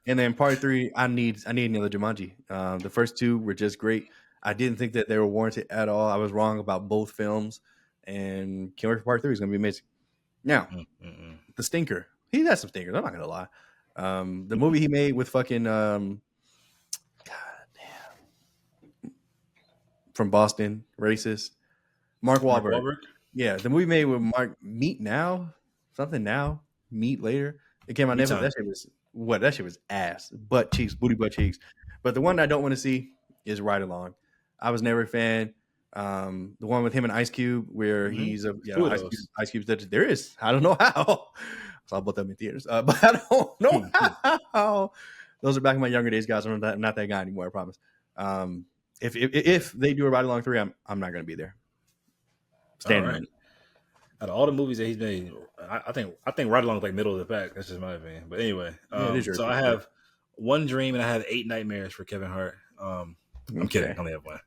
And then part 3, I need another Jumanji. The first 2 were just great. I didn't think that they were warranted at all. I was wrong about both films, and can't wait for part 3. It's going to be amazing. Now, The Stinker. He has some stinkers. I'm not going to lie. The movie he made with fucking from Boston, racist, Mark Wahlberg. Yeah, the movie made with Mark Meet Later. It came out Netflix. That shit was ass. Booty butt cheeks. But the one I don't want to see is Ride Along. I was never a fan. The one with him and Ice Cube, where he's Ice Cube's that there is. I don't know how. So I bought them in theaters, but I don't know how. Those are back in my younger days, guys. I'm not that guy anymore. I promise. If they do a Ride Along 3, I'm not going to be there. Standing. Right. Out of all the movies that he's made, I think Ride Along is like middle of the pack. That's just my opinion. But anyway, so I have one dream and I have 8 nightmares for Kevin Hart. I'm kidding. I only have one.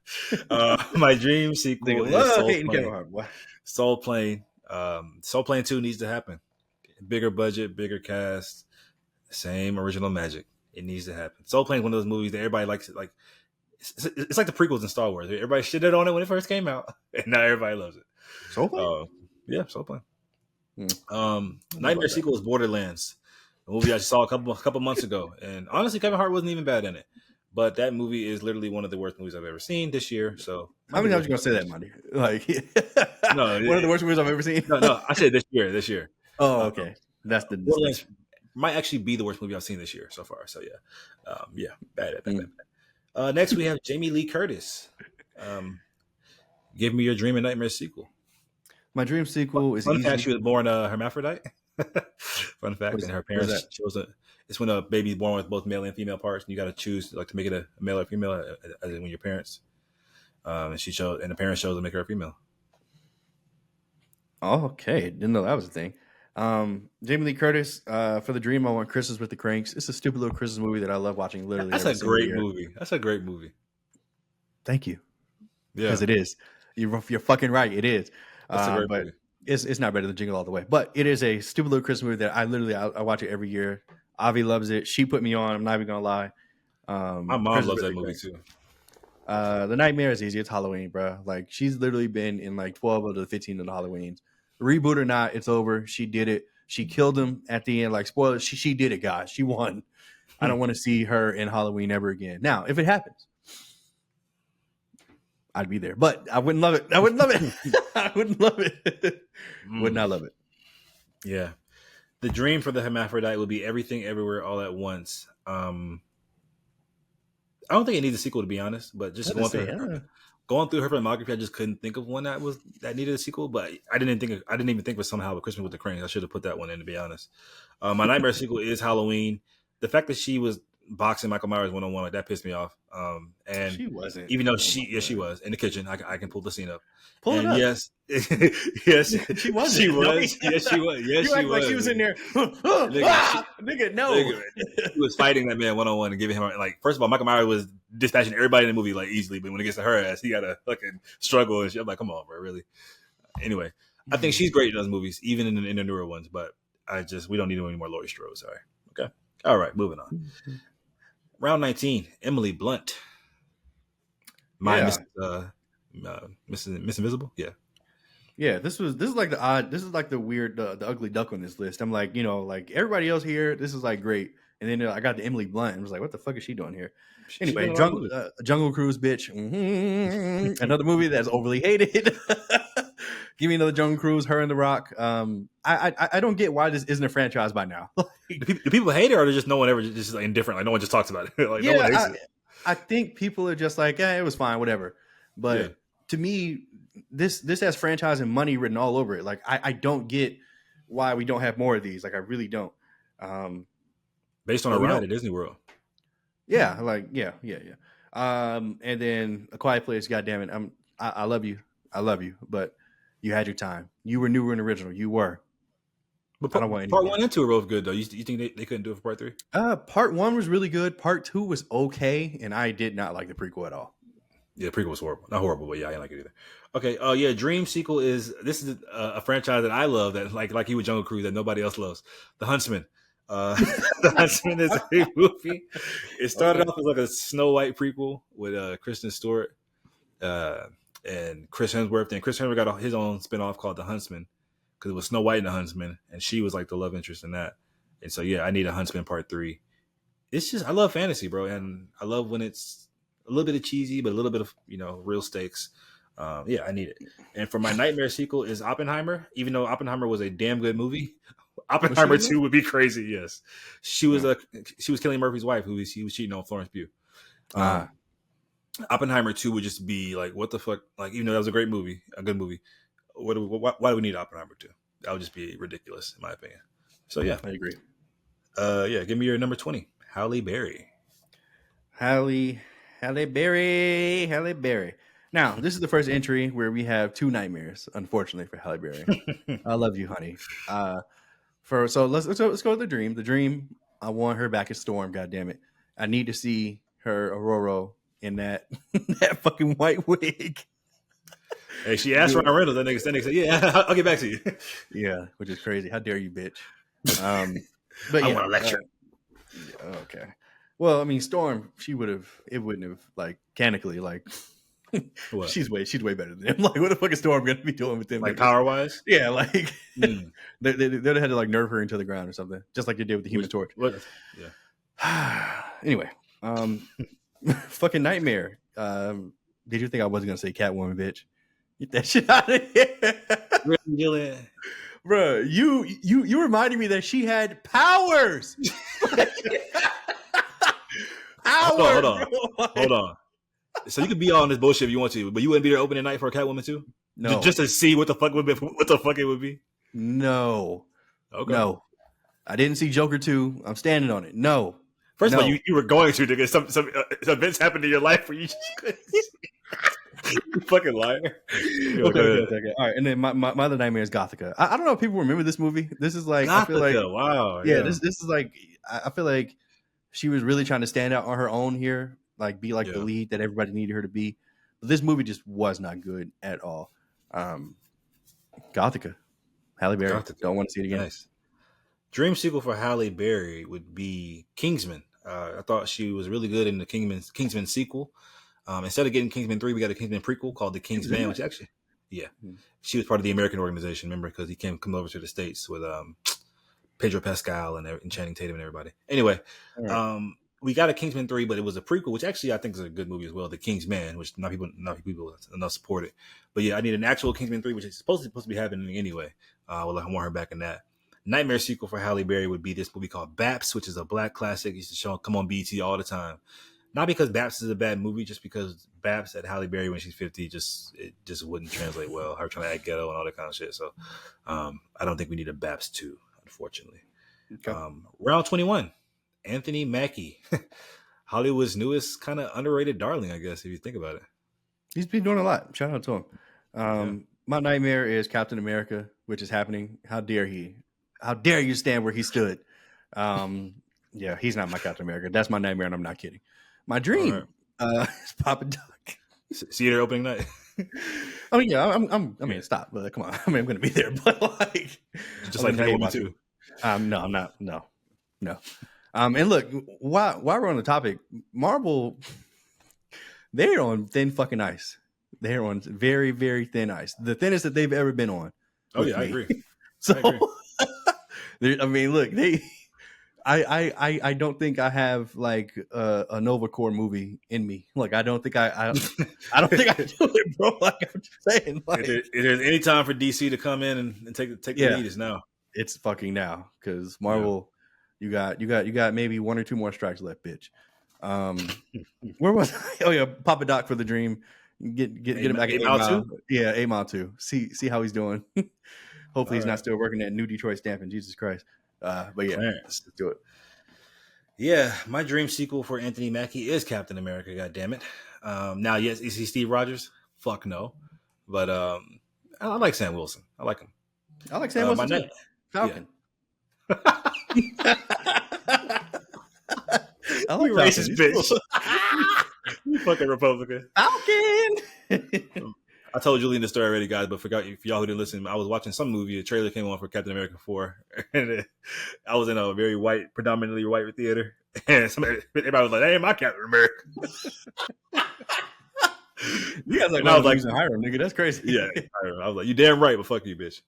My dream sequel is Soul Plane. Soul Plane 2 needs to happen. Bigger budget, bigger cast, same original magic. It needs to happen. Soul Plane is one of those movies that everybody likes. Like, it's like the prequels in Star Wars. Everybody shitted on it when it first came out, and now everybody loves it. Soul Plane? Yeah, Soul Plane. Nightmare sequel is Borderlands, a movie I saw a couple months ago, and honestly, Kevin Hart wasn't even bad in it. But that movie is literally one of the worst movies I've ever seen this year. So how many times are you gonna say that, Monty? Like, one of the worst movies I've ever seen. No, I said this year. Oh, okay. That's the Borderlands might actually be the worst movie I've seen this year so far. So yeah, bad. Next we have Jamie Lee Curtis. Give me your dream and nightmare sequel. My dream sequel is fun fact: she was born a hermaphrodite. Fun fact, and her parents chose it's when a baby's born with both male and female parts, and you got to choose like to make it a male or female, as in when your parents. And the parents chose to make her a female. Oh, okay, didn't know that was a thing. Jamie Lee Curtis, for the dream, I want Christmas with the Cranks. It's a stupid little Christmas movie that I love watching. Literally, that's a great movie. That's a great movie. Thank you. Yeah, because it is. You're fucking right. It is. That's a great movie. It's not better than Jingle All the Way, but it is a stupid little Christmas movie that I watch it every year. Avi loves it. She put me on. I'm not even gonna lie. My mom loves that movie too. The Nightmare is easy. It's Halloween, bro. Like, she's literally been in like 12 of the 15 of the Halloweens. Reboot or not, it's over. She did it. She killed him at the end. Like, spoilers, she did it, guys. She won. I don't want to see her in Halloween ever again. Now, if it happens, I'd be there, but I wouldn't love it. I wouldn't love it. I wouldn't love it. Would not love it. Yeah. The dream for the hermaphrodite would be Everything Everywhere All at Once. I don't think it needs a sequel, to be honest, but just going through her filmography, I just couldn't think of one that needed a sequel. But I didn't even think of somehow a Christmas with the Cranes. I should have put that one in, to be honest. My nightmare sequel is Halloween. The fact that she was boxing Michael Myers 1-on-1, like, that pissed me off. And She wasn't. even though Oh she my she God. was in the kitchen. I can pull the scene up. Pull it And up. yes, yes, She wasn't. she No, was. Yes, she was. Yes, You she act like was. she was in there. Nigga, no. Nigga, he was fighting that man 1-on-1 and giving him, like, first of all, Michael Myers was dispatching everybody in the movie like easily, but when it gets to her ass, he got to fucking struggle and shit. I'm like, come on, bro, really? Anyway, I think she's great in those movies, even in the newer ones. But we don't need any more Laurie Strode. Sorry. Okay. All right, moving on. Round 19, Emily Blunt. Miss Invisible. Yeah. Yeah, this is like the weird, the ugly duck on this list. I'm like, like everybody else here, this is like great. And then I got the Emily Blunt and was like, what the fuck is she doing here? Anyway, Jungle Cruise, bitch. Mm-hmm. Another movie that's overly hated. Give me another Jungle Cruise, her and The Rock. I don't get why this isn't a franchise by now. Do people hate it, or just no one ever just like indifferent? Like, no one just talks about it. Like, yeah, no one hates it. I think people are just like, it was fine, whatever. But to me, this has franchise and money written all over it. Like, I don't get why we don't have more of these. Like, I really don't. Based on a ride at Disney World. Yeah, yeah. And then A Quiet Place. God damn it, I love you, but you had your time. You were newer and original. You were. But part 1 and 2 are both good, though. You think they couldn't do it for part 3? Part 1 was really good. Part 2 was okay, and I did not like the prequel at all. Yeah, the prequel was horrible. Not horrible, but yeah, I didn't like it either. Okay, Dream sequel is a franchise that I love, that like you with Jungle Cruise, that nobody else loves. The Huntsman. The Huntsman is a movie. It started off as like a Snow White prequel with Kristen Stewart and Chris Hemsworth. And Chris Hemsworth got his own spinoff called The Huntsman, because it was Snow White and the Huntsman, and she was like the love interest in that. And so, yeah, I need a Huntsman part 3. It's just, I love fantasy, bro, and I love when it's a little bit of cheesy, but a little bit of, real stakes. Yeah, I need it. And for my nightmare sequel is Oppenheimer. Even though Oppenheimer was a damn good movie, Oppenheimer 2 would be crazy. Yes, she was Cillian Murphy's wife, he was cheating on Florence Pugh. Oppenheimer 2 would just be like, what the fuck? Like, even though that was a great movie, a good movie, why do we need Oppenheimer 2? That would just be ridiculous, in my opinion. So yeah, I agree. Yeah, give me your number 20, Halle Berry. Halle Berry. Now, this is the first entry where we have 2 nightmares, unfortunately, for Halle Berry. I love you, honey. So let's go with the dream. The dream, I want her back at Storm. God damn it! I need to see her Aurora in that that fucking white wig. Hey, she asked Ryan Reynolds. That nigga said, "Yeah, I'll get back to you." Yeah, which is crazy. How dare you, bitch? But I want to lecture. Okay. Well, I mean, Storm, it wouldn't have, like, canonically, like, she's way better than him. Like, what the fuck is Storm gonna be doing with them? Like, power wise? Yeah, like they'd have had to, like, nerve her into the ground or something, just like they did with the Human Torch. Yeah. Anyway, fucking nightmare. Did you think I wasn't gonna say Catwoman, bitch? Get that shit out of here. Really? Bro, you reminded me that she had powers. Hold on. So you could be on this bullshit if you want to, but you wouldn't be there opening night for a Catwoman 2? No. Just to see what the fuck it would be? No. Okay. No. I didn't see Joker 2. I'm standing on it. No. First of all, you were going to, nigga. Some events happened in your life where you just couldn't see. You fucking liar. Okay. All right. And then my other nightmare is Gothica. I don't know if people remember this movie. This is like, Gothica, I feel like, wow. Yeah, this is like, I feel like she was really trying to stand out on her own here, like be like the lead that everybody needed her to be. But this movie just was not good at all. Gothica. Halle Berry. Don't want to see it again. Nice. Dream sequel for Halle Berry would be Kingsman. I thought she was really good in the Kingsman sequel. Instead of getting Kingsman 3, we got a Kingsman prequel called The Kingsman, which actually, she was part of the American organization, remember, because he come over to the States with Pedro Pascal and Channing Tatum and everybody. Anyway, we got a Kingsman 3, but it was a prequel, which actually I think is a good movie as well, The Kingsman, which not people enough support it. But yeah, I need an actual Kingsman 3, which is supposed to be happening anyway. I want her back in that. Nightmare sequel for Halle Berry would be this movie called Baps, which is a black classic. Used to show come on BT all the time. Not because Babs is a bad movie, just because Babs at Halle Berry when she's 50 it just wouldn't translate well. Her trying to act ghetto and all that kind of shit. So I don't think we need a Babs 2, unfortunately. Okay. Round 21, Anthony Mackie. Hollywood's newest kind of underrated darling, I guess, if you think about it. He's been doing a lot. Shout out to him. My nightmare is Captain America, which is happening. How dare he? How dare you stand where he stood? Yeah, he's not my Captain America. That's my nightmare, and I'm not kidding. My dream is Papa Doc. See you there opening night. I mean, yeah, I mean, stop. But come on. I mean, I'm going to be there, but like, just like Catwoman Woman 2. No, I'm not. No. And look, while we're on the topic, Marvel, they're on thin fucking ice. They're on very, very thin ice. The thinnest that they've ever been on. Oh yeah, I agree. So, I mean, look, I don't think I have like a Nova Corps movie in me. Like, I don't think I don't think I do it, bro. Like, I'm just saying. Like, if there's any time for DC to come in and take the lead, it's now. It's fucking now, because Marvel, you got maybe one or two more strikes left, bitch. Where was I? Oh yeah, Papa Doc for the dream. Get him back at 8 Mile 2. Yeah, 8 Mile 2. See how he's doing. Hopefully he's not still working at New Detroit Stamping. Jesus Christ. But yeah, let's do it. Yeah, my dream sequel for Anthony Mackie is Captain America. God damn it. Now, yes, is he Steve Rogers? Fuck no. But I like Sam Wilson. I like him. I like Sam Wilson too. Falcon. Yeah. I like you racist bitch. You fucking Republican. Falcon. I told Julien the story already, guys, but for y'all who didn't listen, I was watching some movie. A trailer came on for Captain America 4, and I was in a very predominantly white theater, and everybody was like, "Hey, my Captain America." You guys I was like, Hiram, nigga, that's crazy. Yeah, I was like, "You damn right, but fuck you, bitch."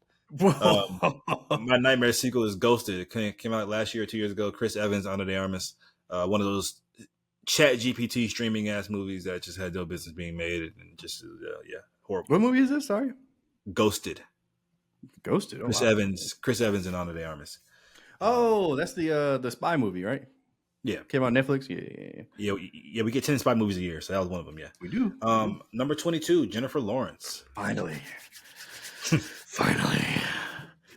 My nightmare sequel is Ghosted. It came out last year or 2 years ago. Chris Evans, Ana de Armas, one of those Chat GPT streaming ass movies that just had no business being made, and just horrible. What movie is this? Sorry, Ghosted. Oh, Chris Evans, and Ana de Armas. Oh, that's the spy movie, right? Yeah, came out on Netflix. Yeah. We get 10 spy movies a year, so that was one of them. Yeah, we do. Number 22, Jennifer Lawrence. Finally.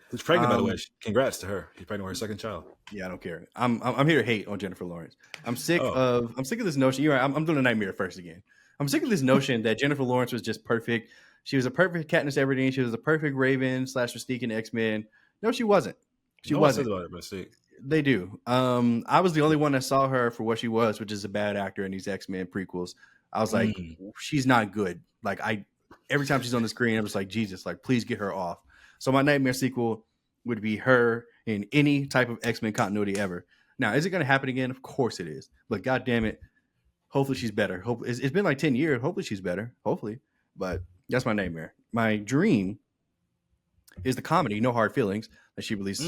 Who's pregnant, by the way? Congrats to her. She's pregnant with her second child. Yeah, I don't care. I'm here to hate on Jennifer Lawrence. I'm sick of this notion. You're right. I'm doing a nightmare first again. I'm sick of this notion that Jennifer Lawrence was just perfect. She was a perfect Katniss Everdeen. She was a perfect Raven / Mystique in X-Men. No, she wasn't. She wasn't. About it, Mystique. They do. I was the only one that saw her for what she was, which is a bad actor in these X-Men prequels. I was like, she's not good. Like, every time she's on the screen, I was like, Jesus, like, please get her off. So my nightmare sequel would be her in any type of X-Men continuity ever. Now, is it going to happen again? Of course it is. But God damn it, hopefully she's better. It's been like 10 years. Hopefully she's better. Hopefully. But that's my nightmare. My dream is the comedy No Hard Feelings that she released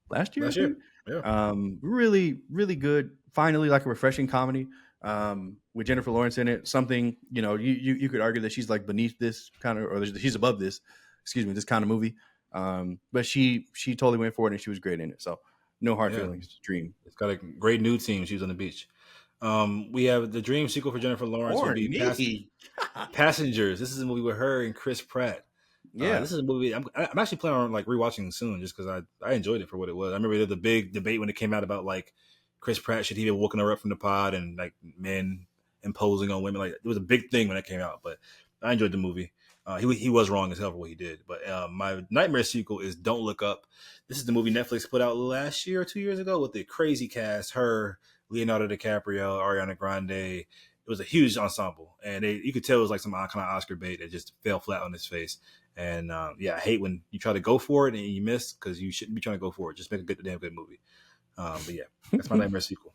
last year. Yeah. Really, really good. Finally, like a refreshing comedy with Jennifer Lawrence in it. Something, you could argue that she's like beneath this kind of, or she's above this, this kind of movie. But she totally went for it, and she was great in it. So No Hard Feelings, dream. It's got a great nude scene. She was on the beach. We have the dream sequel for Jennifer Lawrence would be Passengers. This is a movie with her and Chris Pratt. Yeah, this is a movie I'm actually planning on like rewatching soon, just because I enjoyed it for what it was. I remember the big debate when it came out about like Chris Pratt should he have woken her up from the pod, and like men imposing on women. Like, it was a big thing when it came out, but I enjoyed the movie. He was wrong as hell for what he did. But my nightmare sequel is Don't Look Up. This is the movie Netflix put out last year or 2 years ago with the crazy cast, her, Leonardo DiCaprio, Ariana Grande. It was a huge ensemble, and you could tell it was like some kind of Oscar bait that just fell flat on his face. And I hate when you try to go for it and you miss, because you shouldn't be trying to go for it. Just make a damn good movie. But yeah, that's my nightmare sequel.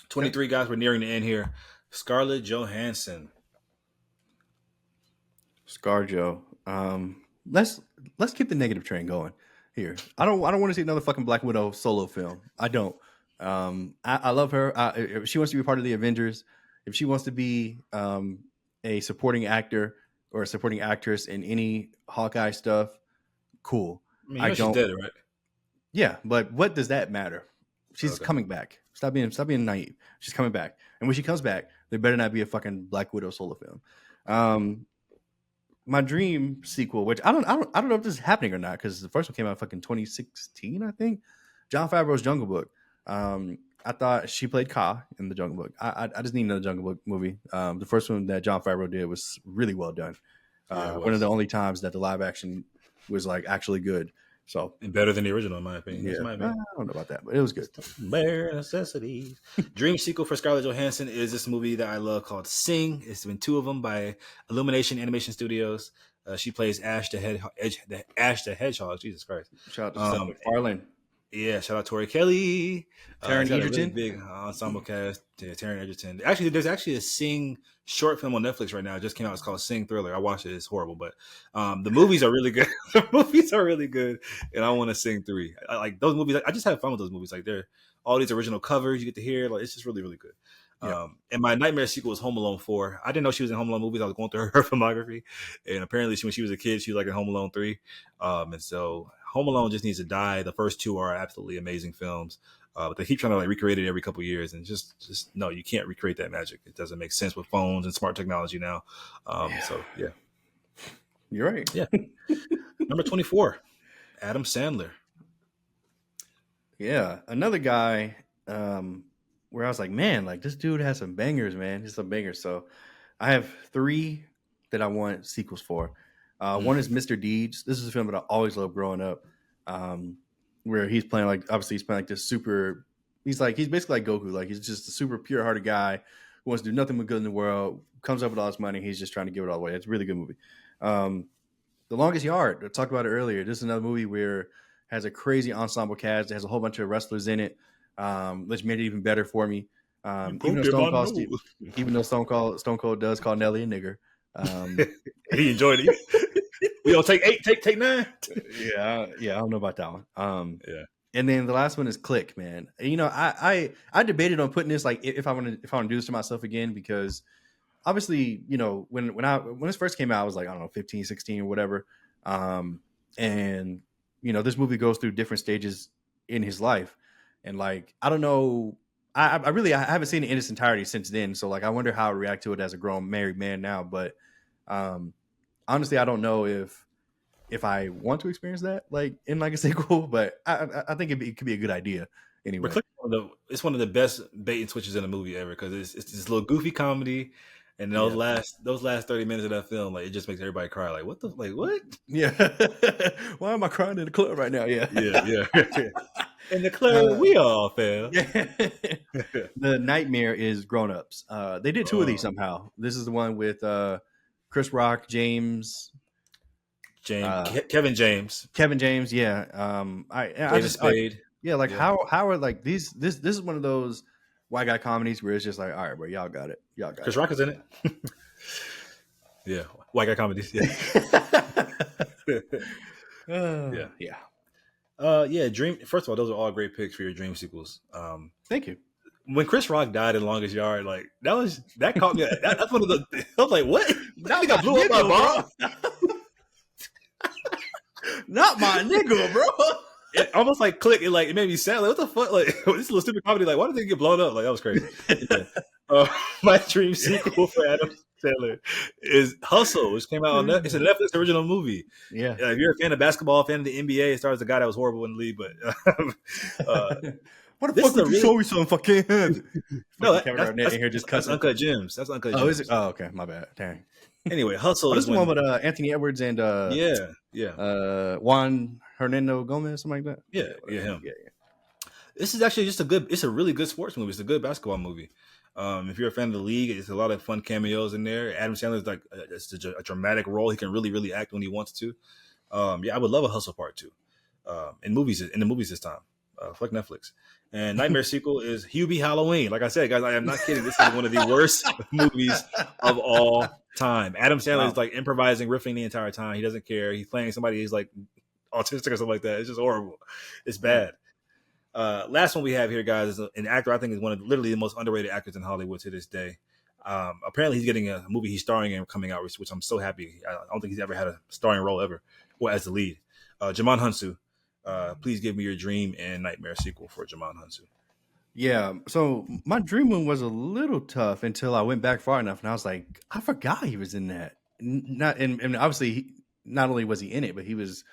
23 guys. We're nearing the end here. Scarlett Johansson. ScarJo. Let's keep the negative train going here. I don't want to see another fucking Black Widow solo film. I don't. I love her. If she wants to be part of the Avengers, if she wants to be a supporting actor or a supporting actress in any Hawkeye stuff, cool. I mean, she's dead, right? Yeah, but what does that matter? She's Okay. coming back. Stop being naive. She's coming back. And when she comes back, there better not be a fucking Black Widow solo film. My dream sequel, which I don't know if this is happening or not, because the first one came out fucking 2016, I think. Jon Favreau's Jungle Book. I thought she played Ka in the Jungle Book. I just need another Jungle Book movie. The first one that Jon Favreau did was really well done. One of the only times that the live action was like actually good. So And better than the original, in my opinion. yeah, That's my I opinion. don't know about that, but it was good. Bare necessities. Dream sequel for Scarlett Johansson is this movie that I love called Sing. It's been 2 of them by Illumination Animation Studios. She plays Ash the Hedgehog. Jesus Christ! Shout out to Seth MacFarlane. Yeah, shout out Tori Kelly. Taron Got a Egerton. really big ensemble cast. Yeah, Taron Egerton. Actually, there's actually a Sing short film on Netflix right now. It just came out. It's called Sing Thriller. I watched it. It's horrible, but the movies are really good. The movies are really good, and I want to Sing 3. I like those movies. I just have fun with those movies. Like they're all these original covers you get to hear. Like it's just really, really good. Yeah. And my nightmare sequel was Home Alone 4. I didn't know she was in Home Alone movies. I was going through her filmography, and apparently when she was a kid, she was like in Home Alone 3. And so Home Alone just needs to die. The first 2 are absolutely amazing films, but they keep trying to like recreate it every couple of years, and just no, you can't recreate that magic. It doesn't make sense with phones and smart technology now. So yeah, you're right. Yeah. Number 24, Adam Sandler. Yeah, another guy where I was like, man, like this dude has some bangers, man. He's some bangers. So I have 3 that I want sequels for. One is Mr. Deeds. This is a film that I always loved growing up, where he's playing like, obviously he's playing like this super, he's basically like Goku. Like he's just a super pure hearted guy who wants to do nothing but good in the world, comes up with all this money. He's just trying to give it all away. It's a really good movie. The Longest Yard, I talked about it earlier. This is another movie where it has a crazy ensemble cast. It has a whole bunch of wrestlers in it, which made it even better for me. Even though Stone Cold does call Nelly a nigger. He enjoyed it. We don't take 8, take 9. Yeah, I don't know about that one. Yeah. And then the last one is Click, man. You know, I debated on putting this like if I want to do this to myself again, because obviously, you know, when this first came out, I was like, I don't know, 15, 16 or whatever. And you know, this movie goes through different stages in his life, and like I don't know, I haven't seen it in its entirety since then. So like I wonder how I react to it as a grown married man now. But honestly, I don't know if I want to experience that like in like a sequel, but I think it could be a good idea anyway. It's one of the best bait and switches in a movie ever, because it's this little goofy comedy, and those last 30 minutes of that film, like it just makes everybody cry. Like what? Yeah. Why am I crying in the club right now? Yeah. In the club, we all fell. The Nightmare is Grown Ups. They did 2 of these somehow. This is the one with Chris Rock, Kevin James. Yeah. David Spade. How are like these? This is one of those white guy comedies where it's just like, all right, bro, y'all got it. Chris Rock is in it. Yeah, white guy comedies. Yeah. Dream. First of all, those are all great picks for your dream sequels. Thank you. When Chris Rock died in Longest Yard, like that caught me. That's one of the. I was like, what? That nigga blew up my bomb. Not my nigga, bro. It almost like Click. It made me sad. Like, what the fuck? Like, this is a little stupid comedy. Like, why did they get blown up? Like, that was crazy. My dream sequel for Adam Sandler is Hustle, which came out on Netflix. It's a Netflix original movie. Yeah. If you're a fan of basketball, fan of the NBA, it stars a guy that was horrible in the league, but what the fuck would you show me something if I can't have it? No, that's Uncut Gems. That's Uncut Gems. Oh, is it? Oh, okay. My bad. Dang. Anyway, Hustle is the one with Anthony Edwards and Juan Hernando Gomez, something like that. Yeah, him. Yeah. This is actually it's a really good sports movie. It's a good basketball movie. If you're a fan of the league, it's a lot of fun cameos in there. Adam Sandler's like it's a dramatic role. He can really, really act when he wants to. I would love a Hustle Part 2 in the movies this time. Fuck Netflix. And Nightmare sequel is Hubie Halloween. Like I said, guys, I am not kidding. This is one of the worst movies of all time. Adam Sandler is like improvising, riffing the entire time. He doesn't care. He's playing somebody who's like autistic or something like that. It's just horrible. It's bad. Last one we have here, guys, is an actor I think is one of literally the most underrated actors in Hollywood to this day. Apparently, he's getting a movie he's starring in coming out, which I'm so happy. I don't think he's ever had a starring role ever, or as the lead. Jamon Hunsu. Please give me your dream and Nightmare sequel for Jamon Hunsu. Yeah. So my dream one was a little tough until I went back far enough, and I was like, I forgot he was in that. Not and obviously, not only was he in it, but he was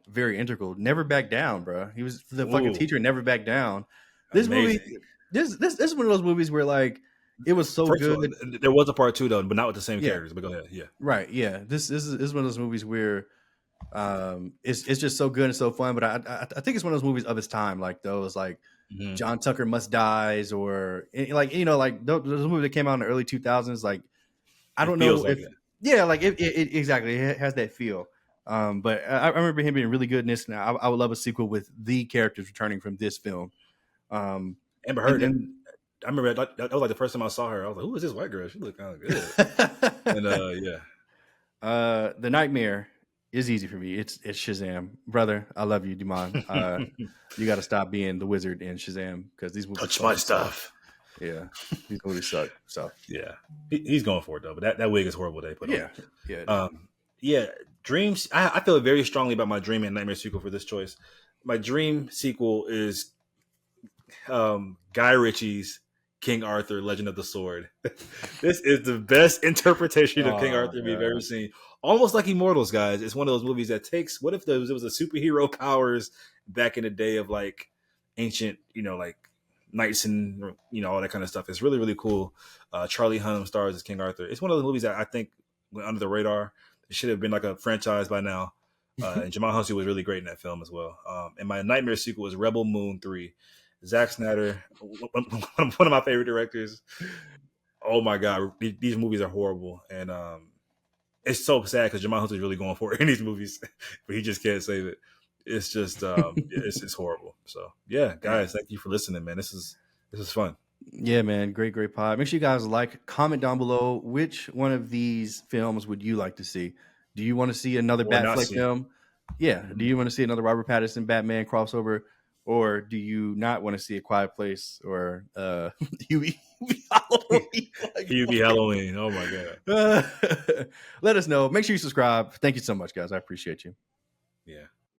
very integral. Never back down, bro. He was the fucking Ooh, teacher. Never back down. This movie, amazing. this is one of those movies where like it was so First of good. all, there was a part two though, but not with the same Yeah. characters. But go ahead. Yeah. Right. Yeah. This is one of those movies where it's just so good and so fun. But I think it's one of those movies of its time, like those like Hmm. John Tucker Must Dies, or like like those movies that came out in the early 2000s. Like I It don't feels know like if that. yeah, like it exactly it has that feel. But I remember him being really good in this, and I would love a sequel with the characters returning from this film. Um, Amber and Heard. then I remember that was like the first time I saw her. I was like, "Who is this white girl? She looked kind of good." And yeah, The Nightmare is easy for me. It's Shazam, brother. I love you, Dimon. You got to stop being the wizard in Shazam because these movies touch my fucking suck. stuff. Yeah, these movies suck. So Yeah, he's going for it though. But that wig is horrible. They put on yeah, him. yeah. Yeah, dreams. I feel very strongly about my dream and nightmare sequel for this choice. My dream sequel is Guy Ritchie's King Arthur: Legend of the Sword. This is the best interpretation of King Oh Arthur we've ever god. seen. Almost like Immortals, guys. It's one of those movies that takes. What if there was a superhero powers back in the day of like ancient, like knights and all that kind of stuff. It's really really cool. Charlie Hunnam stars as King Arthur. It's one of those movies that I think went under the radar. It should have been like a franchise by now. And Jamal Hussey was really great in that film as well. And my nightmare sequel is Rebel Moon 3. Zack Snyder, one of my favorite directors. Oh my god, these movies are horrible, and it's so sad because Jamal Hussey is really going for it in these movies, but he just can't save it. It's just it's horrible. So yeah, guys, thank you for listening, man. This is fun. Yeah, man. Great pod. Make sure you guys like, comment down below. Which one of these films would you like to see? Do you want to see another Or not Batfleck see. film? Yeah. Do Mhm. you want to see another Robert Pattinson Batman crossover? Or do you not want to see A Quiet Place or Huey Halloween? Hubie Halloween. Oh my god. Let us know. Make sure you subscribe. Thank you so much, guys. I appreciate you. Yeah.